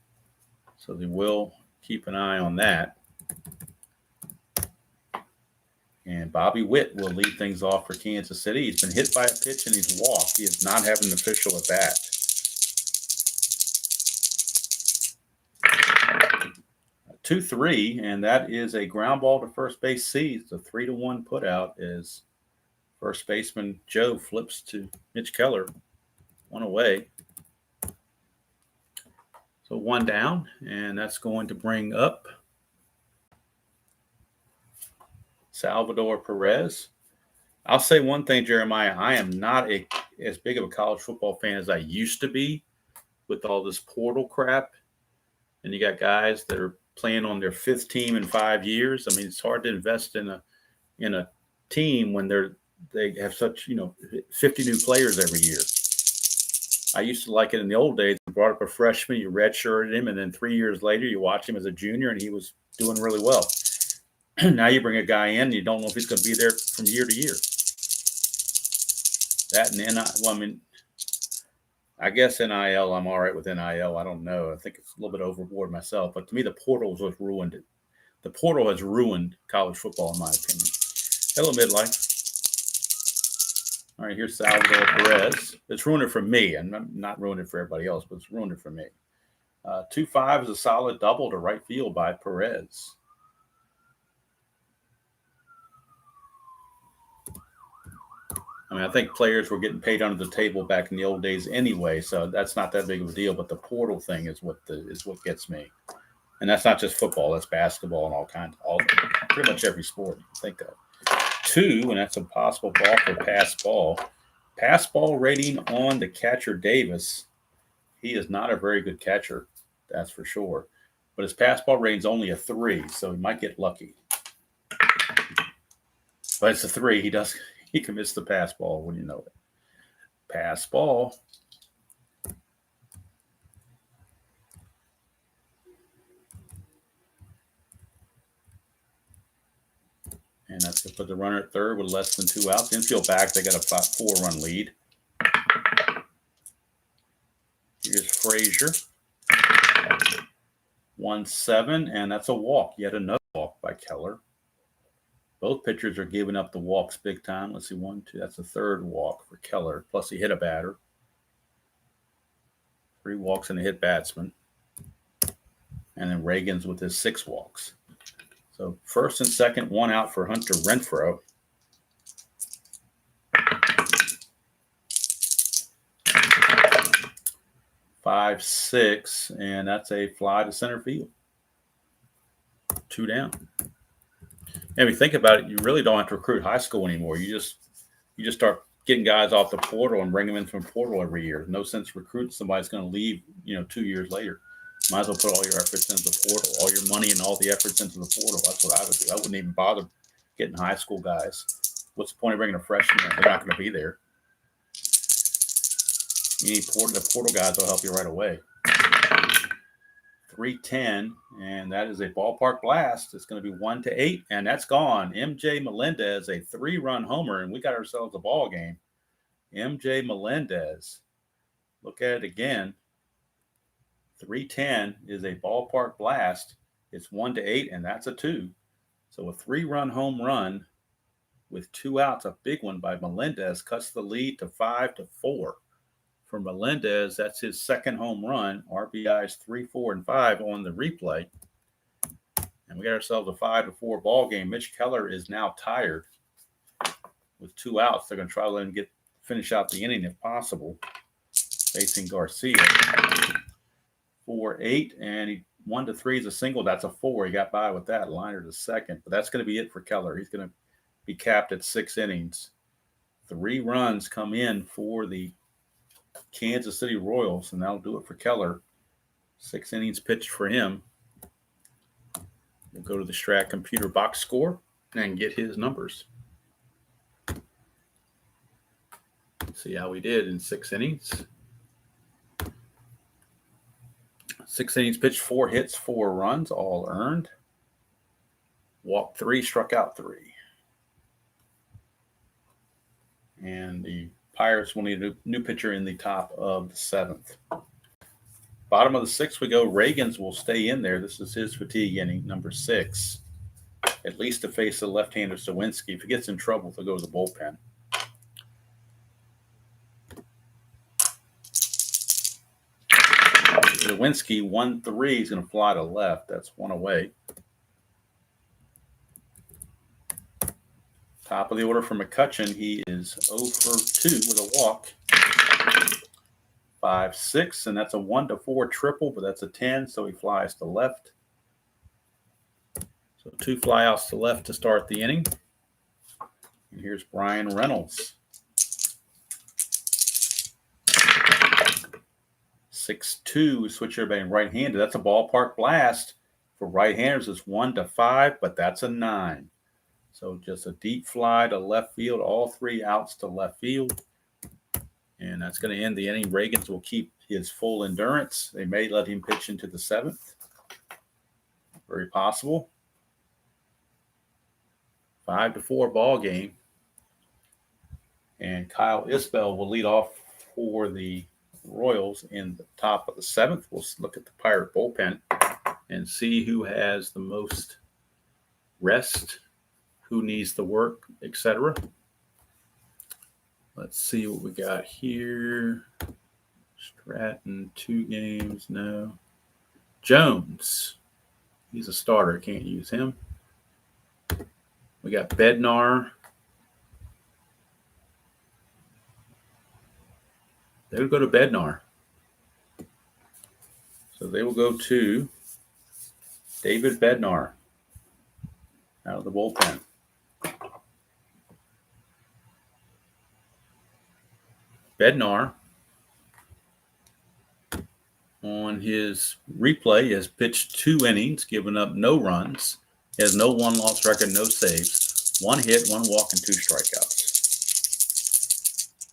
So they will keep an eye on that. And Bobby Witt will lead things off for Kansas City. He's been hit by a pitch and he's walked. He is not having an official at bat. 2-3, and that is a ground ball to first base C. It's a 3-1 put out as first baseman Joe flips to Mitch Keller. 1 away. So 1 down, and that's going to bring up Salvador Perez. I'll say one thing, Jeremiah. I am not as big of a college football fan as I used to be with all this portal crap. And you got guys that are playing on their 5th team in 5 years. I mean, it's hard to invest in a team when they have such 50 new players every year. I used to like it in the old days. You brought up a freshman, you redshirted him, and then 3 years later you watch him as a junior, and he was doing really well. Now you bring a guy in, and you don't know if he's going to be there from year to year. That and I guess NIL, I'm all right with NIL. I don't know. I think it's a little bit overboard myself. But to me, the portal was what ruined it. The portal has ruined college football, in my opinion. Hello, midlife. All right, here's Salvador Perez. It's ruined it for me. I'm not ruined it for everybody else, but it's ruined it for me. 2-5 is a solid double to right field by Perez. I mean, I think players were getting paid under the table back in the old days anyway, so that's not that big of a deal. But the portal thing is what gets me, and that's not just football; that's basketball and pretty much every sport you can think of. 2, and that's a possible ball for pass ball. Pass ball rating on the catcher Davis. He is not a very good catcher, that's for sure. But his pass ball rating is only a 3, so he might get lucky. But it's a 3. He commits the pass ball when you know it. Pass ball. And that's going to put the runner at third with less than 2 outs. Infield back, they got a 4-run lead. Here's Frazier. 1-7, and that's a walk. Yet another walk by Keller. Both pitchers are giving up the walks big time. Let's see, 1, 2. That's the 3rd walk for Keller. Plus he hit a batter. 3 walks and a hit batsman. And then Ragans with his 6 walks. So first and second, 1 out for Hunter Renfroe. 5-6, and that's a fly to center field. 2 down. And if you think about it, you really don't have to recruit high school anymore. You just start getting guys off the portal and bring them in from portal every year. No sense recruiting somebody's going to leave, 2 years later. Might as well put all your efforts into the portal, all your money and all the efforts into the portal. That's what I would do. I wouldn't even bother getting high school guys. What's the point of bringing a freshman in? They're not going to be there. You need the portal guys will help you right away. 3-10, and that is a ballpark blast. It's going to be 1-8, and that's gone. MJ Melendez, a 3-run homer, and we got ourselves a ball game. MJ Melendez, look at it again. 3-10 is a ballpark blast. It's 1-8, and that's a 2. So a 3-run home run with 2 outs, a big one by Melendez, cuts the lead to 5-4. For Melendez, that's his second home run. RBIs 3, 4, and 5 on the replay. And we got ourselves a 5-4 ball game. Mitch Keller is now tired with 2 outs. They're going to try to let him finish out the inning if possible. Facing Garcia. 4-8, and 1-3 is a single. That's a 4. He got by with that. Liner to second. But that's going to be it for Keller. He's going to be capped at 6 innings. 3 runs come in for the Kansas City Royals, and that'll do it for Keller. 6 innings pitched for him. We'll go to the Strat computer box score and get his numbers. See how we did in 6 innings. 6 innings pitched, 4 hits, 4 runs, all earned. Walked 3, struck out 3. And the Pirates will need a new pitcher in the top of the 7th. Bottom of the 6th we go. Ragans will stay in there. This is his fatigue inning, number 6. At least to face the left-hander Sawinski. If he gets in trouble, he'll go to the bullpen. Sawinski, 1-3. He's going to fly to left. That's 1 away. Top of the order for McCutchen. He is 0 for 2 with a walk. 5-6, and that's a 1-4 triple, but that's a 10, so he flies to left. So 2 flyouts to left to start the inning. And here's Brian Reynolds. 6-2, switch everybody right-handed. That's a ballpark blast. For right-handers, it's 1-5, but that's a 9. So just a deep fly to left field, all 3 outs to left field. And that's going to end the inning. Ragans will keep his full endurance. They may let him pitch into the 7th. Very possible. 5-4 ball game. And Kyle Isbell will lead off for the Royals in the top of the 7th. We'll look at the Pirate bullpen and see who has the most rest, who needs the work, etc. Let's see what we got here. Stratton, 2 games, no. Jones, he's a starter, can't use him. We got Bednar. They would go to Bednar. So they will go to David Bednar out of the bullpen. Bednar, on his replay, has pitched 2 innings, given up no runs. He has no 1-loss record, no saves. 1 hit, 1 walk, and 2 strikeouts.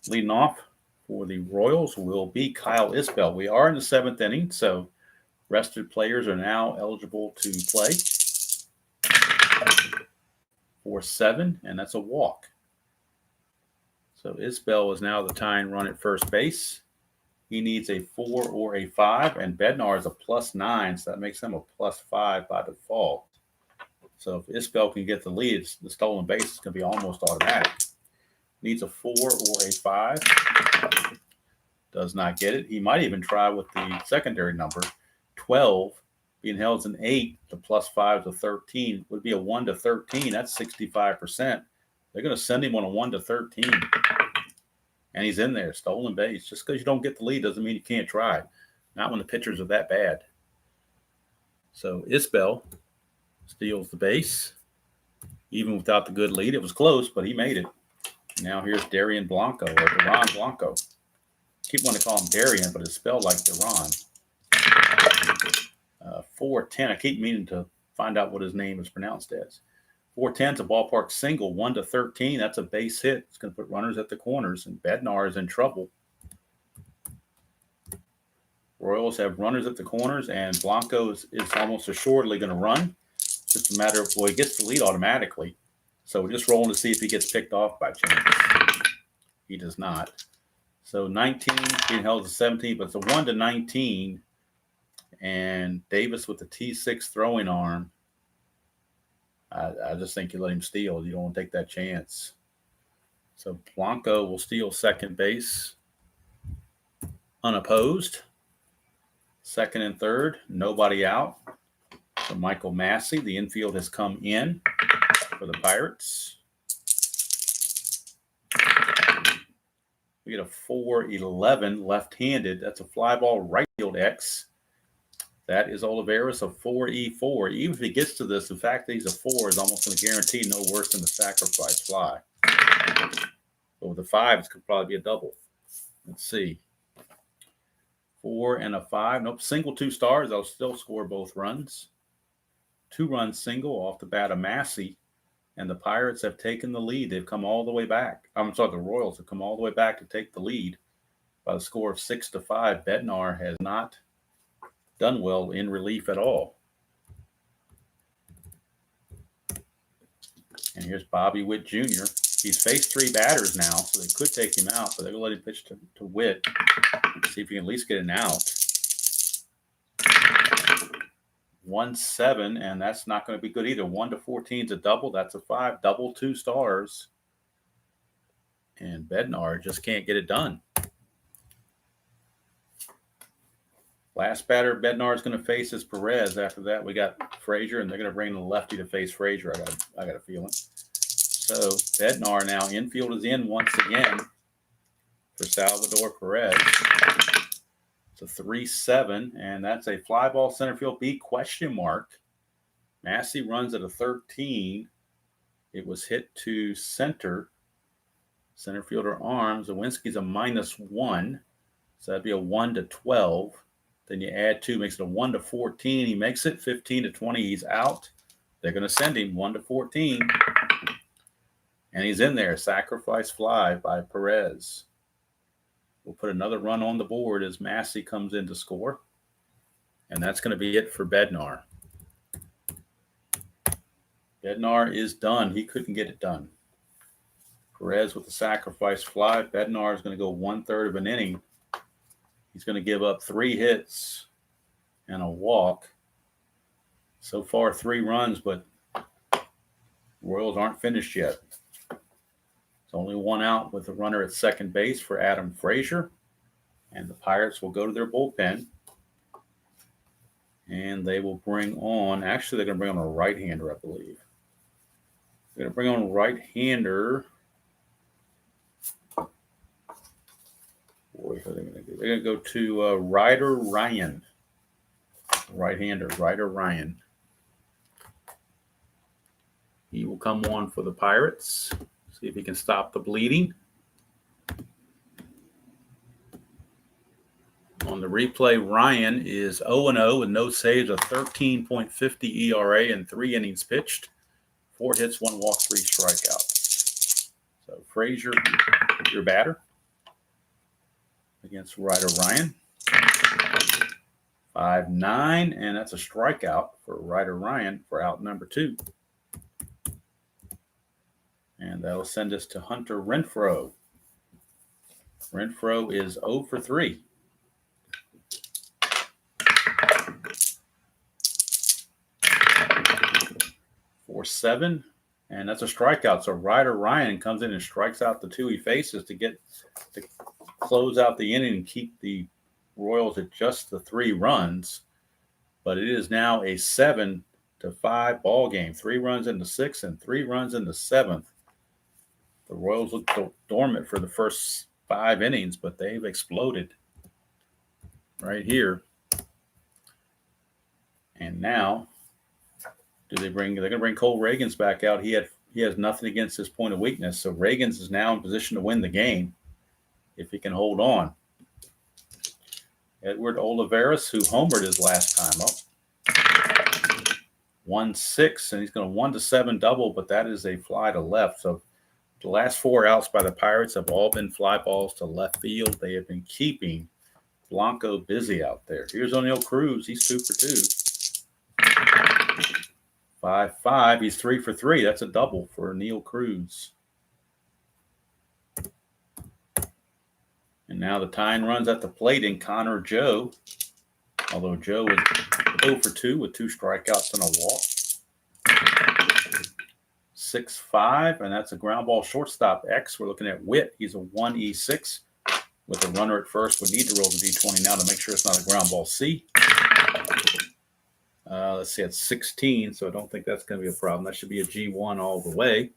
Leading off for the Royals will be Kyle Isbell. We are in the 7th inning, so rested players are now eligible to play for 7, and that's a walk. So Isbell is now the tying run at first base. He needs a 4 or a 5, and Bednar is a +9, so that makes him a +5 by default. So if Isbell can get the lead, the stolen base is going to be almost automatic. Needs a 4 or a 5. Does not get it. He might even try with the secondary number. 12 being held as an 8, the +5 to 13 would be a 1-13. That's 65%. They're going to send him on a 1-13. And he's in there, stolen base. Just because you don't get the lead doesn't mean you can't try. Not when the pitchers are that bad. So Isbell steals the base. Even without the good lead, it was close, but he made it. Now here's Darian Blanco, or Deron Blanco. Keep wanting to call him Darian, but it's spelled like Deron. 4-10. I keep meaning to find out what his name is pronounced as. 4-10's a ballpark single. 1-13. That's a base hit. It's going to put runners at the corners, and Bednar is in trouble. Royals have runners at the corners, and Blanco is almost assuredly going to run. It's just a matter of, well, he gets the lead automatically. So we're just rolling to see if he gets picked off by chance. He does not. So 19 being held to 17, but it's a 1-19. And Davis with the T6 throwing arm. I just think you let him steal. You don't want to take that chance. So Blanco will steal second base unopposed. Second and third, nobody out. So Michael Massey, the infield has come in for the Pirates. We get a 4-11 left-handed. That's a fly ball right field X. That is Olivares, a 4-E-4. Even if he gets to this, the fact that he's a 4 is almost going to guarantee no worse than the sacrifice fly. But with a 5, it could probably be a double. Let's see. 4 and a 5. Nope, single 2 stars. I'll still score both runs. 2-run single off the bat of Massey. And the Pirates have taken the lead. They've come all the way back. I'm sorry, the Royals have come all the way back to take the lead by the score of 6-5. Bednar has not done well in relief at all. And here's Bobby Witt Jr. He's faced 3 batters now, so they could take him out, but they're going to let him pitch to Witt. See if he can at least get an out. 1-7, and that's not going to be good either. 1-14 is a double. That's a 5. Double 2 stars. And Bednar just can't get it done. Last batter Bednar is going to face is Perez. After that, we got Frazier, and they're going to bring the lefty to face Frazier. I got a feeling. So Bednar now infield is in once again for Salvador Perez. It's a 3-7, and that's a fly ball center field B question mark. Massey runs at a 13. It was hit to center. Center fielder arms. Zawinski's a -1. So that'd be a 1-12. Then you add 2, makes it a 1-14. He makes it 15-20. He's out. They're going to send him 1-14. And he's in there. Sacrifice fly by Perez. We'll put another run on the board as Massey comes in to score. And that's going to be it for Bednar. Bednar is done. He couldn't get it done. Perez with the sacrifice fly. Bednar is going to go 1/3 of an inning. He's going to give up 3 hits and a walk. So far, 3 runs, but Royals aren't finished yet. It's only 1 out with a runner at second base for Adam Frazier. And the Pirates will go to their bullpen. And they will bring on, actually, they're going to bring on a right-hander, I believe. They're going to bring on a right-hander. Boy, what are they going to do? They're going to go to Ryder Ryan. Right-hander, Ryder Ryan. He will come on for the Pirates. See if he can stop the bleeding. On the replay, Ryan is 0-0 with no saves, a 13.50 ERA and 3 innings pitched. 4 hits, 1 walk, 3 strikeouts. So Frazier, your batter against Ryder Ryan. 5-9, and that's a strikeout for Ryder Ryan for out number 2. And that'll send us to Hunter Renfroe. Renfroe is 0 for 3. 4-7, and that's a strikeout. So Ryder Ryan comes in and strikes out the 2 he faces to close out the inning and keep the Royals at just the 3 runs. But it is now a 7-5 ball game. 3 runs into 6 and 3 runs into 7th. The Royals looked dormant for the first 5 innings, but they've exploded right here. And now, they're going to bring Cole Ragans back out. He has nothing against his point of weakness. So Ragans is now in position to win the game if he can hold on. Edward Olivares, who homered his last time up. 1-6, and he's going to 1-7 double, but that is a fly to left. So the last 4 outs by the Pirates have all been fly balls to left field. They have been keeping Blanco busy out there. Here's O'Neill Cruz. He's 2 for 2. 5-5. He's 3 for 3. That's a double for Neil Cruz. And now the tying runs at the plate in Connor Joe. Although Joe is 0 for 2 with 2 strikeouts and a walk. 6-5, and that's a ground ball shortstop X. We're looking at Witt. He's a 1E6 with a runner at first. We need to roll the D20 now to make sure it's not a ground ball C. Let's see, it's 16, so I don't think that's going to be a problem. That should be a G1 all the way.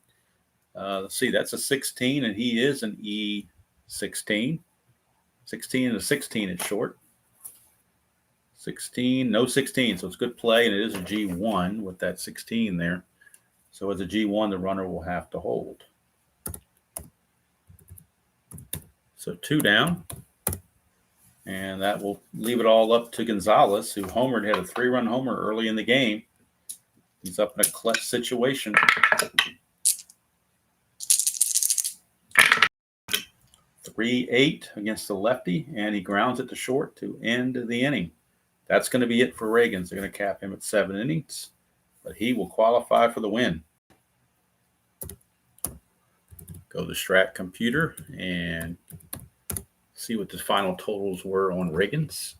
Let's see, that's a 16, and he is an E16. 16 and a 16 is short. 16, no 16, so it's good play, and it is a G1 with that 16 there. So as a G1, the runner will have to hold. So 2 down. And that will leave it all up to Gonzalez, who homered, had a 3-run homer early in the game. He's up in a clutch situation. 3-8 against the lefty, and he grounds it to short to end the inning. That's going to be it for Ragans. They're going to cap him at 7 innings, but he will qualify for the win. Go to Strat computer and see what the final totals were on Ragans.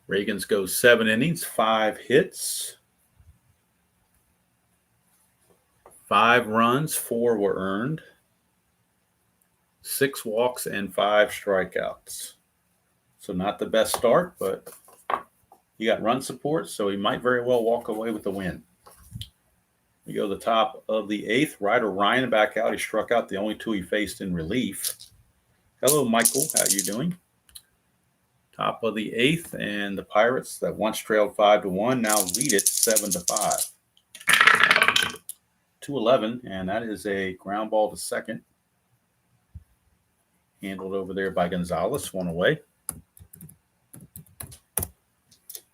Ragans goes 7 innings, 5 hits, 5 runs, 4 were earned, 6 walks, and 5 strikeouts. So not the best start, but he got run support, so he might very well walk away with the win. We go to the top of the 8th. Ryder Ryan back out. He struck out the only 2 he faced in relief. Hello, Michael. How you doing? Top of the 8th, and the Pirates that once trailed 5-1 now lead it 7-5. 2-11, and that is a ground ball to second. Handled over there by Gonzalez, 1 away.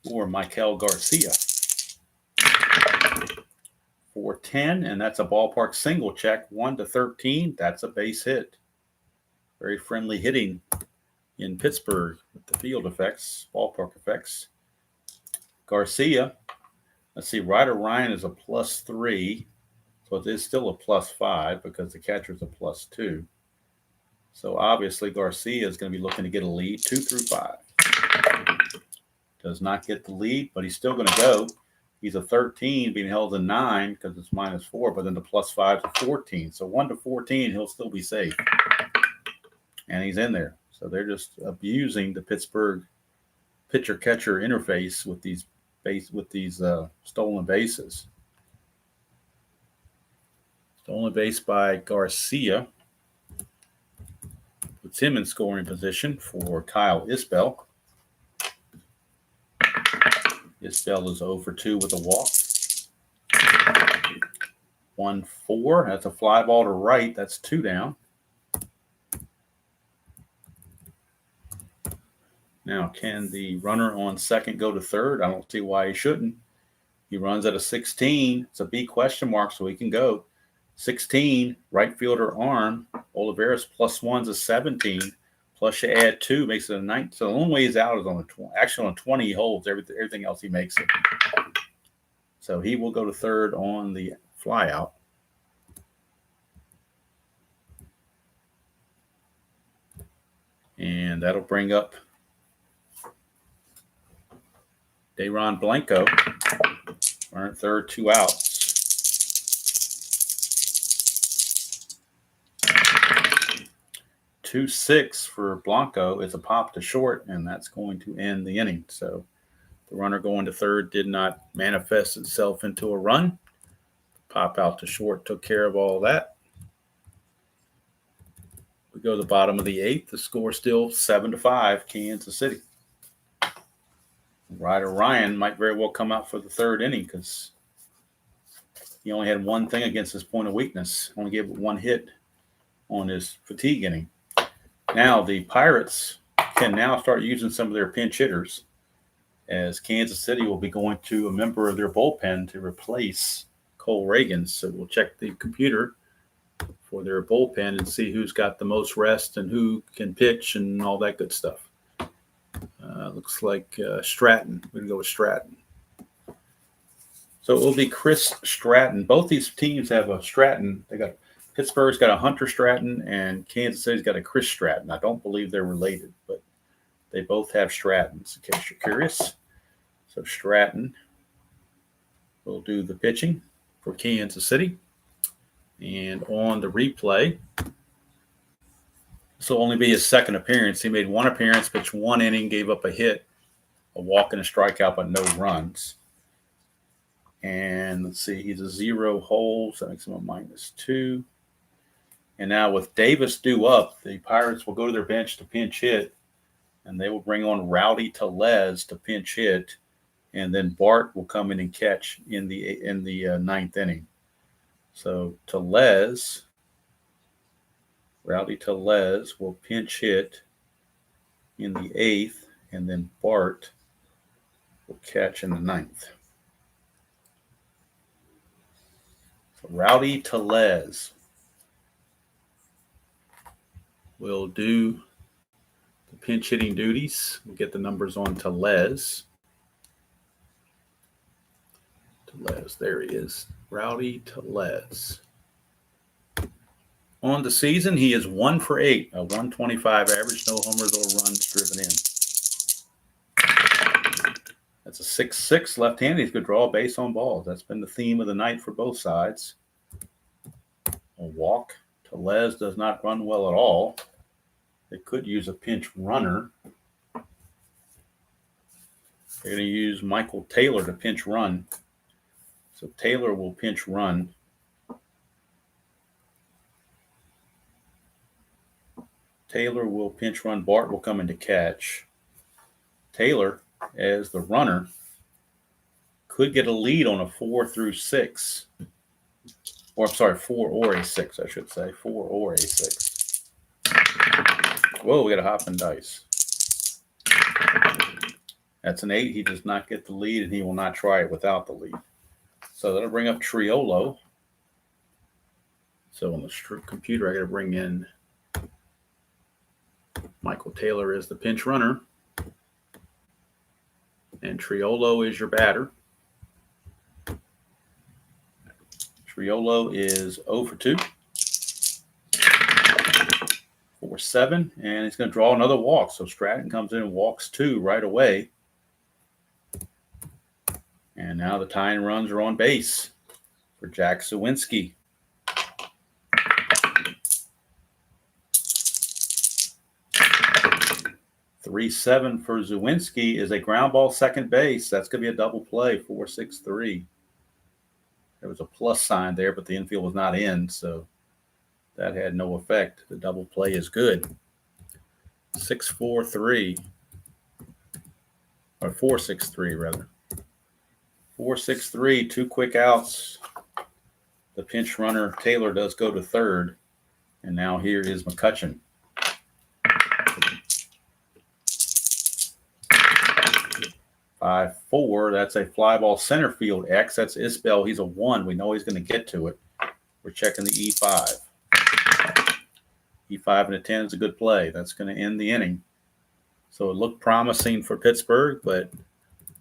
Or Michael Garcia. 4-10, and that's a ballpark single check. 1-13, that's a base hit. Very friendly hitting in Pittsburgh with the field effects, ballpark effects. Garcia, let's see, Ryder Ryan is a +3, so it is still a +5 because the catcher's a +2. So obviously Garcia is going to be looking to get a lead, 2 through 5. Does not get the lead, but he's still going to go. He's a 13, being held a 9 because it's -4, but then the +5 to 14. So 1-14, he'll still be safe. And he's in there. So they're just abusing the Pittsburgh pitcher-catcher interface with these stolen bases. Stolen base by Garcia. Puts him in scoring position for Kyle Isbell. Isbell is 0 for 2 with a walk. 1-4. That's a fly ball to right. That's 2 down. Now, can the runner on second go to third? I don't see why he shouldn't. He runs at a 16. It's a B question mark, so he can go. 16, right fielder arm. Olivares +1's a 17. Plus you add 2, makes it a 9. So the only way he's out is on the 20. Actually, on 20, he holds. Everything else, he makes it. So he will go to third on the fly out. And that'll bring up Dayron Blanco. Runner at third, 2 outs. 2-6 for Blanco is a pop to short, and that's going to end the inning. So the runner going to third did not manifest itself into a run. Pop out to short took care of all that. We go to the bottom of the 8th. The score still 7-5, Kansas City. Ryder Ryan might very well come out for the third inning because he only had one thing against his point of weakness. Only gave 1 hit on his fatigue inning. Now the Pirates can now start using some of their pinch hitters, as Kansas City will be going to a member of their bullpen to replace Cole Ragans. So we'll check the computer for their bullpen and see who's got the most rest and who can pitch and all that good stuff. Looks like Stratton. We're going to go with Stratton. So it will be Chris Stratton. Both these teams have a Stratton. Pittsburgh's got a Hunter Stratton, and Kansas City's got a Chris Stratton. I don't believe they're related, but they both have Strattons, in case you're curious. So Stratton will do the pitching for Kansas City. And on the replay, this will only be his second appearance. He made one appearance, pitched one inning, gave up a hit, a walk, and a strikeout, but no runs. And let's see, he's a 0 holes. That makes him a -2. And now with Davis due up, the Pirates will go to their bench to pinch hit, and they will bring on Rowdy Tellez to pinch hit, and then Bart will come in and catch in the ninth inning. So Rowdy Tellez will pinch hit in the 8th, and then Bart will catch in the 9th. So Rowdy Tellez will do the pinch hitting duties. We'll get the numbers on Tellez. There he is. Rowdy Tellez. On the season, he is 1 for 8, a 125 average, no homers or runs driven in. That's a 6'6" left-handed. He's going to draw a base on balls. That's been the theme of the night for both sides. A walk. Tellez does not run well at all. They could use a pinch runner. They're going to use Michael Taylor to pinch run. So Taylor will pinch run. Taylor will pinch run. Bart will come in to catch. Taylor, as the runner, could get a lead on a 4 through 6. Or, I'm sorry, 4 or a 6, I should say. 4 or a 6. Whoa, we got a hop and dice. That's an 8. He does not get the lead, and he will not try it without the lead. So that'll bring up Triolo. So on the computer, I got to bring in Michael Taylor as the pinch runner. And Triolo is your batter. Triolo is 0 for 2. 4-7, and he's going to draw another walk. So Stratton comes in and walks 2 right away. And now the tying runs are on base for Jack Suwinski. 3-7 for Suwinski is a ground ball second base. That's going to be a double play, 4-6-3. There was a plus sign there, but the infield was not in, so that had no effect. The double play is good. 6-4-3, or 4-6-3 rather. 4-6-3, 2 quick outs. The pinch runner, Taylor, does go to third. And now here is McCutcheon. By 4, that's a fly ball center field X. That's Isbell. He's a 1. We know he's going to get to it. We're checking the E5. E5 and a 10 is a good play. That's going to end the inning. So it looked promising for Pittsburgh, but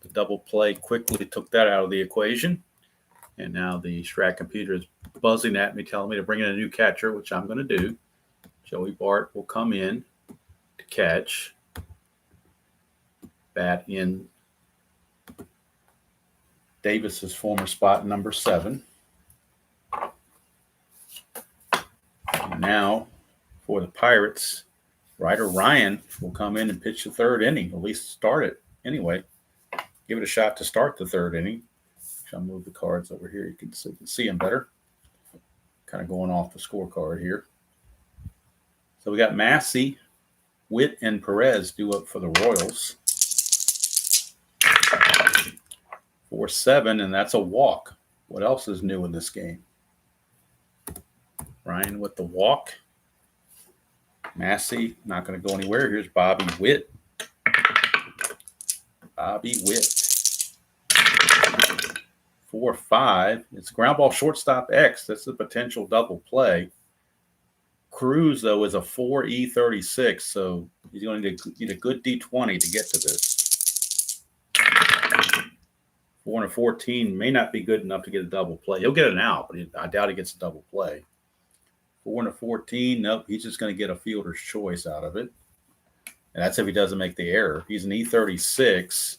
the double play quickly took that out of the equation. And now the Strat computer is buzzing at me, telling me to bring in a new catcher, which I'm going to do. Joey Bart will come in to catch. Bat in Davis's former spot, number 7. And now for the Pirates, Ryder Ryan will come in and pitch the third inning, at least start it anyway. Give it a shot to start the third inning. I'll move the cards over here. You can see them better. Kind of going off the scorecard here. So we got Massey, Witt, and Perez due up for the Royals. 4-7, and that's a walk. What else is new in this game? Ryan with the walk. Massey, not going to go anywhere. Here's Bobby Witt. Bobby Witt. 4-5. It's ground ball shortstop X. That's a potential double play. Cruz, though, is a 4E36, so he's going to need a good D20 to get to this. 4 and a 14 may not be good enough to get a double play. He'll get an out, but I doubt he gets a double play. 4 and a 14, nope, he's just going to get a fielder's choice out of it. And that's if he doesn't make the error. He's an E36,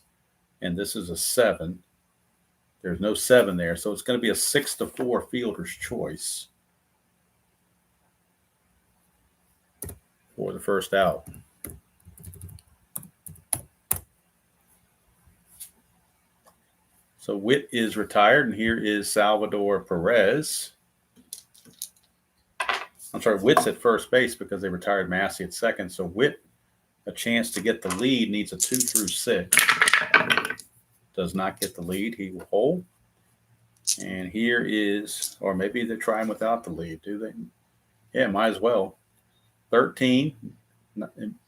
and this is a 7. There's no 7 there, so it's going to be a 6-4 fielder's choice for the first out. So Witt is retired, and here is Salvador Perez. I'm sorry, Witt's at first base because they retired Massey at second. So Witt, a chance to get the lead, needs a 2 through 6. Does not get the lead. He will hold. And here is, or maybe they're trying without the lead, do they? Yeah, might as well. 13,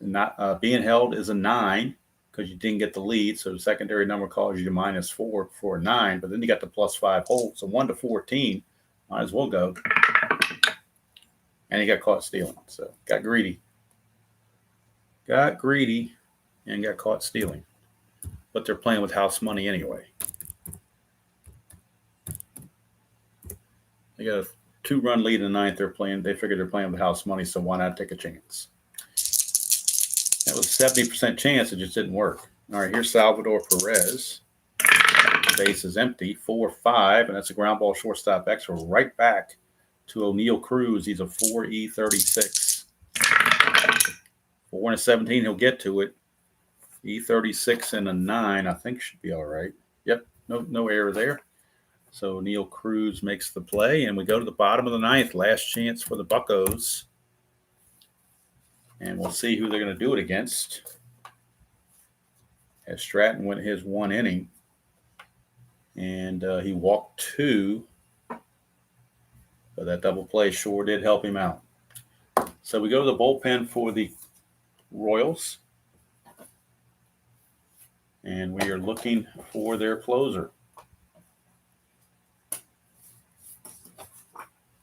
not being held is a 9 because you didn't get the lead. So the secondary number calls you to -4 for a 9, but then you got the +5 hold. So 1 to 14, might as well go. And he got caught stealing. So got greedy. Got greedy and got caught stealing. But they're playing with house money anyway. They got a 2-run lead in the 9th. They figured they're playing with house money, so why not take a chance? That was a 70% chance. It just didn't work. All right, here's Salvador Perez. The base is empty. 4-5, and that's a ground ball shortstop extra. Right back to O'Neill Cruz. He's a 4E36. 4 and a 17, he'll get to it. E36 and a 9, I think should be all right. Yep, no error there. So O'Neill Cruz makes the play, and we go to the bottom of the 9th. Last chance for the Buccos. And we'll see who they're going to do it against. As Stratton went his 1 inning, and he walked 2. But that double play sure did help him out. So we go to the bullpen for the Royals. And we are looking for their closer.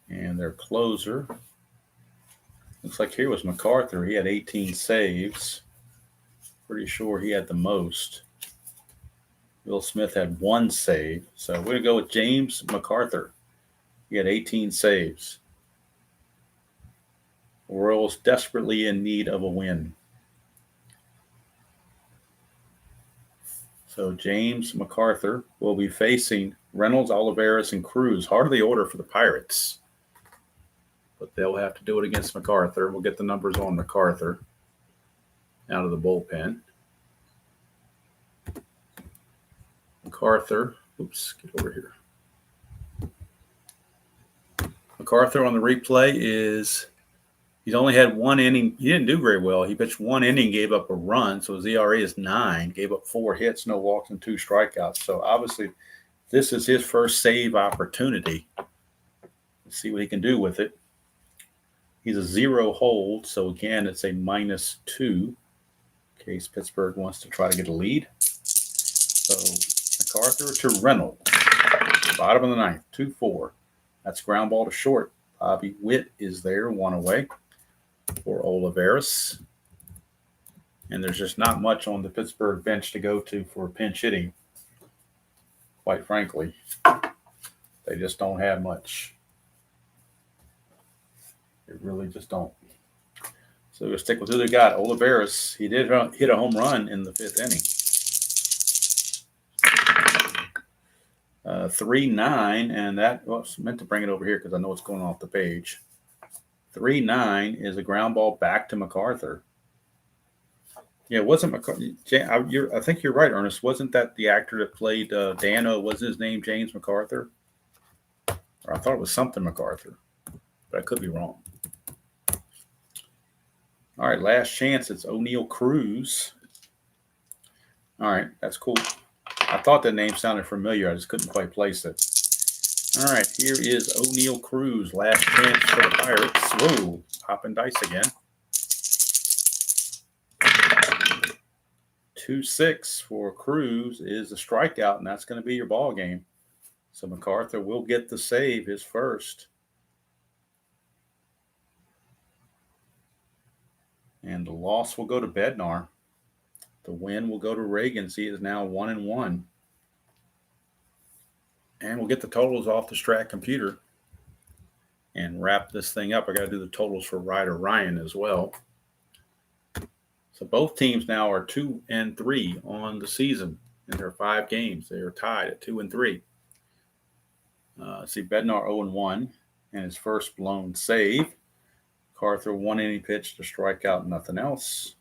And their closer, looks like here was MacArthur. He had 18 saves. Pretty sure he had the most. Will Smith had 1 save. So we're going to go with James MacArthur. He had 18 saves. Royals desperately in need of a win. So James MacArthur will be facing Reynolds, Olivares, and Cruz. Heart of the order for the Pirates. But they'll have to do it against MacArthur. We'll get the numbers on MacArthur out of the bullpen. MacArthur, oops, get over here. MacArthur on the replay he's only had 1 inning. He didn't do very well. He pitched 1 inning, gave up a run, so his ERA is 9, gave up 4 hits, no walks, and 2 strikeouts. So obviously this is his first save opportunity. Let's see what he can do with it. He's a 0 hold, so again, it's a -2 in case Pittsburgh wants to try to get a lead. So MacArthur to Reynolds, bottom of the 9th, 2-4. That's ground ball to short. Bobby Witt is there, 1 away for Olivares. And there's just not much on the Pittsburgh bench to go to for pinch hitting, quite frankly. They just don't have much. They really just don't. So we'll stick with who they got. Olivares, he did hit a home run in the 5th inning. 3-9, and that meant to bring it over here because I know it's going off the page. 3-9 is a ground ball back to MacArthur. Yeah, it wasn't MacArthur. I think you're right, Ernest. Wasn't that the actor that played Dano? Was his name James MacArthur? Or I thought it was something MacArthur, but I could be wrong. All right, last chance. It's O'Neill Cruz. All right, that's cool. I thought that name sounded familiar. I just couldn't quite place it. All right, here is O'Neill Cruz. Last chance for the Pirates. Whoa, popping dice again. 2-6 for Cruz is a strikeout, and that's going to be your ball game. So MacArthur will get the save, his first. And the loss will go to Bednar. The win will go to Ragans. He is now 1-1. And we'll get the totals off the Strat computer and wrap this thing up. I got to do the totals for Ryder Ryan as well. So both teams now are 2-3 on the season in their 5 games. They are tied at 2-3. See, Bednar 0-1 and his first blown save. Carter 1 inning pitch to strike out, nothing else.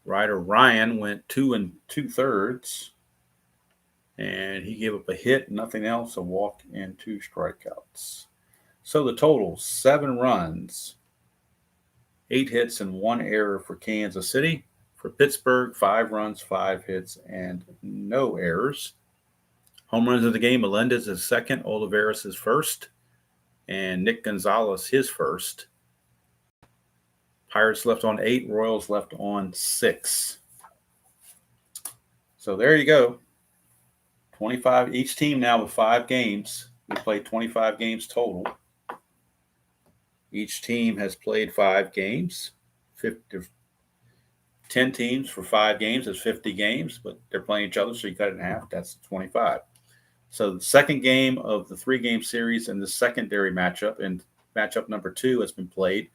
Ryder Ryan went 2 2/3, and he gave up a hit, nothing else, a walk, and 2 strikeouts. So the total: 7 runs, 8 hits, and 1 error for Kansas City. For Pittsburgh, 5 runs, 5 hits, and no errors. Home runs of the game: Melendez is second, Olivares is first, and Nick Gonzalez his first. Pirates left on 8, Royals left on 6. So there you go. 25 each team now with 5 games. We played 25 games total. Each team has played 5 games. 10 teams for 5 games is 50 games, but they're playing each other, so you cut it in half. That's 25. So the second game of the 3-game series and the secondary matchup, and matchup number 2 has been played.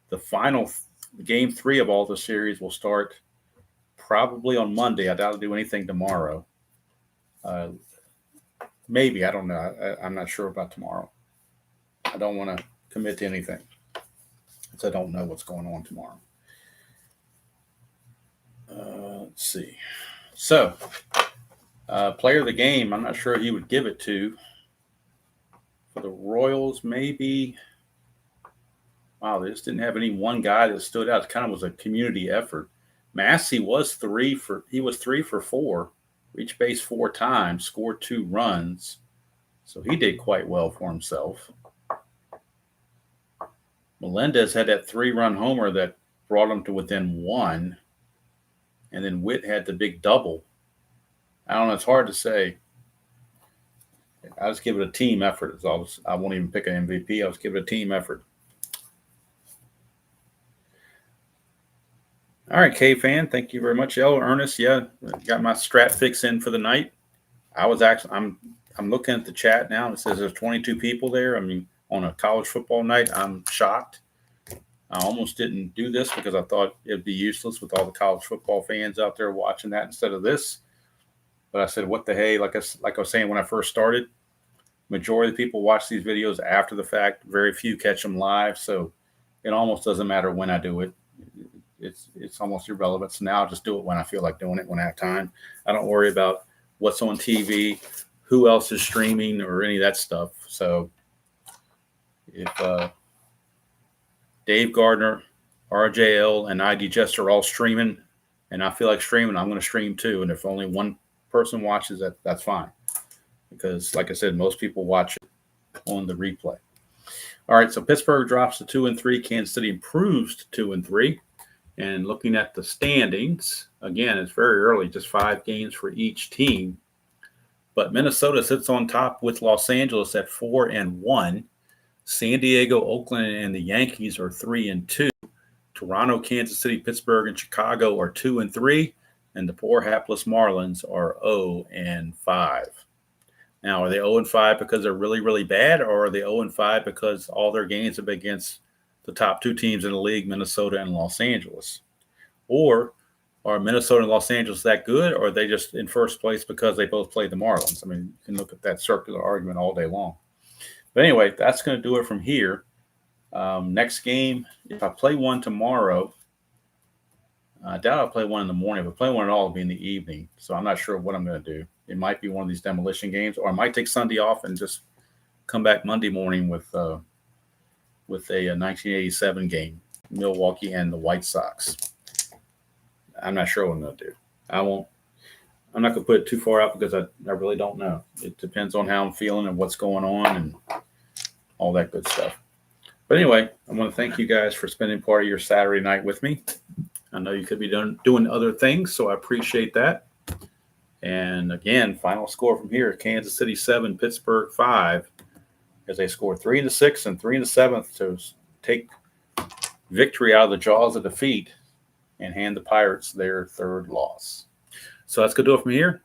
The final game 3 of all the series will start probably on Monday. I doubt I'll do anything tomorrow. Maybe, I don't know. I'm not sure about tomorrow. I don't want to commit to anything because I don't know what's going on tomorrow. Let's see. So, player of the game, I'm not sure who he would give it to. For the Royals, maybe. Wow, they just didn't have any one guy that stood out. It kind of was a community effort. Massey was 3 for 4, reached base 4 times, scored 2 runs. So he did quite well for himself. Melendez had that 3-run homer that brought him to within 1. And then Witt had the big double. I don't know, it's hard to say. I just give it a team effort. I won't even pick an MVP. I'll just give it a team effort. All right, K-Fan, thank you very much. Ernest, yeah, got my Strat fix in for the night. I'm looking at the chat now. It says there's 22 people there. I mean, on a college football night, I'm shocked. I almost didn't do this because I thought it'd be useless with all the college football fans out there watching that instead of this. But I said, what the hey? Like I was saying when I first started, majority of the people watch these videos after the fact. Very few catch them live, so it almost doesn't matter when I do it. It's almost irrelevant. So now I'll just do it when I feel like doing it, when I have time. I don't worry about what's on TV, who else is streaming, or any of that stuff. So if Dave Gardner, RJL, and ID Jester are all streaming, and I feel like streaming, I'm going to stream too. And if only one person watches that, that's fine. Because, like I said, most people watch it on the replay. All right, so Pittsburgh drops to 2-3. Kansas City improves to 2-3. And looking at the standings, again, it's very early, just 5 games for each team. But Minnesota sits on top with Los Angeles at 4-1. San Diego, Oakland, and the Yankees are 3-2. Toronto, Kansas City, Pittsburgh, and Chicago are 2-3. And the poor hapless Marlins are 0-5. Now, are they 0-5 because they're really, really bad, or are they 0-5 because all their games have been against the top 2 teams in the league, Minnesota and Los Angeles? Or are Minnesota and Los Angeles that good, or are they just in first place because they both played the Marlins? I mean, you can look at that circular argument all day long. But anyway, that's going to do it from here. Next game, if I play one tomorrow, I doubt I'll play one in the morning. If I play one at all, it'll be in the evening. So I'm not sure what I'm going to do. It might be one of these demolition games, or I might take Sunday off and just come back Monday morning with a 1987 game, Milwaukee and the White Sox. I'm not sure what I'm going to do. I'm not going to put it too far out because I really don't know. It depends on how I'm feeling and what's going on and all that good stuff. But anyway, I want to thank you guys for spending part of your Saturday night with me. I know you could be doing other things, so I appreciate that. And again, final score from here: Kansas City 7, Pittsburgh 5, as they score 3 in the 6th and 3 in the 7th to take victory out of the jaws of defeat and hand the Pirates their third loss. So that's going to do it from here.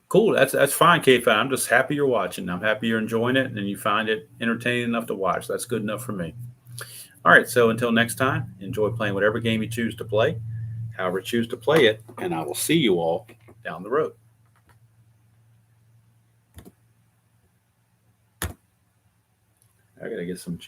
Cool. That's fine, K-Fan. I'm just happy you're watching. I'm happy you're enjoying it and you find it entertaining enough to watch. That's good enough for me. All right. So until next time, enjoy playing whatever game you choose to play, however you choose to play it, and I will see you all down the road. I got to get some juice.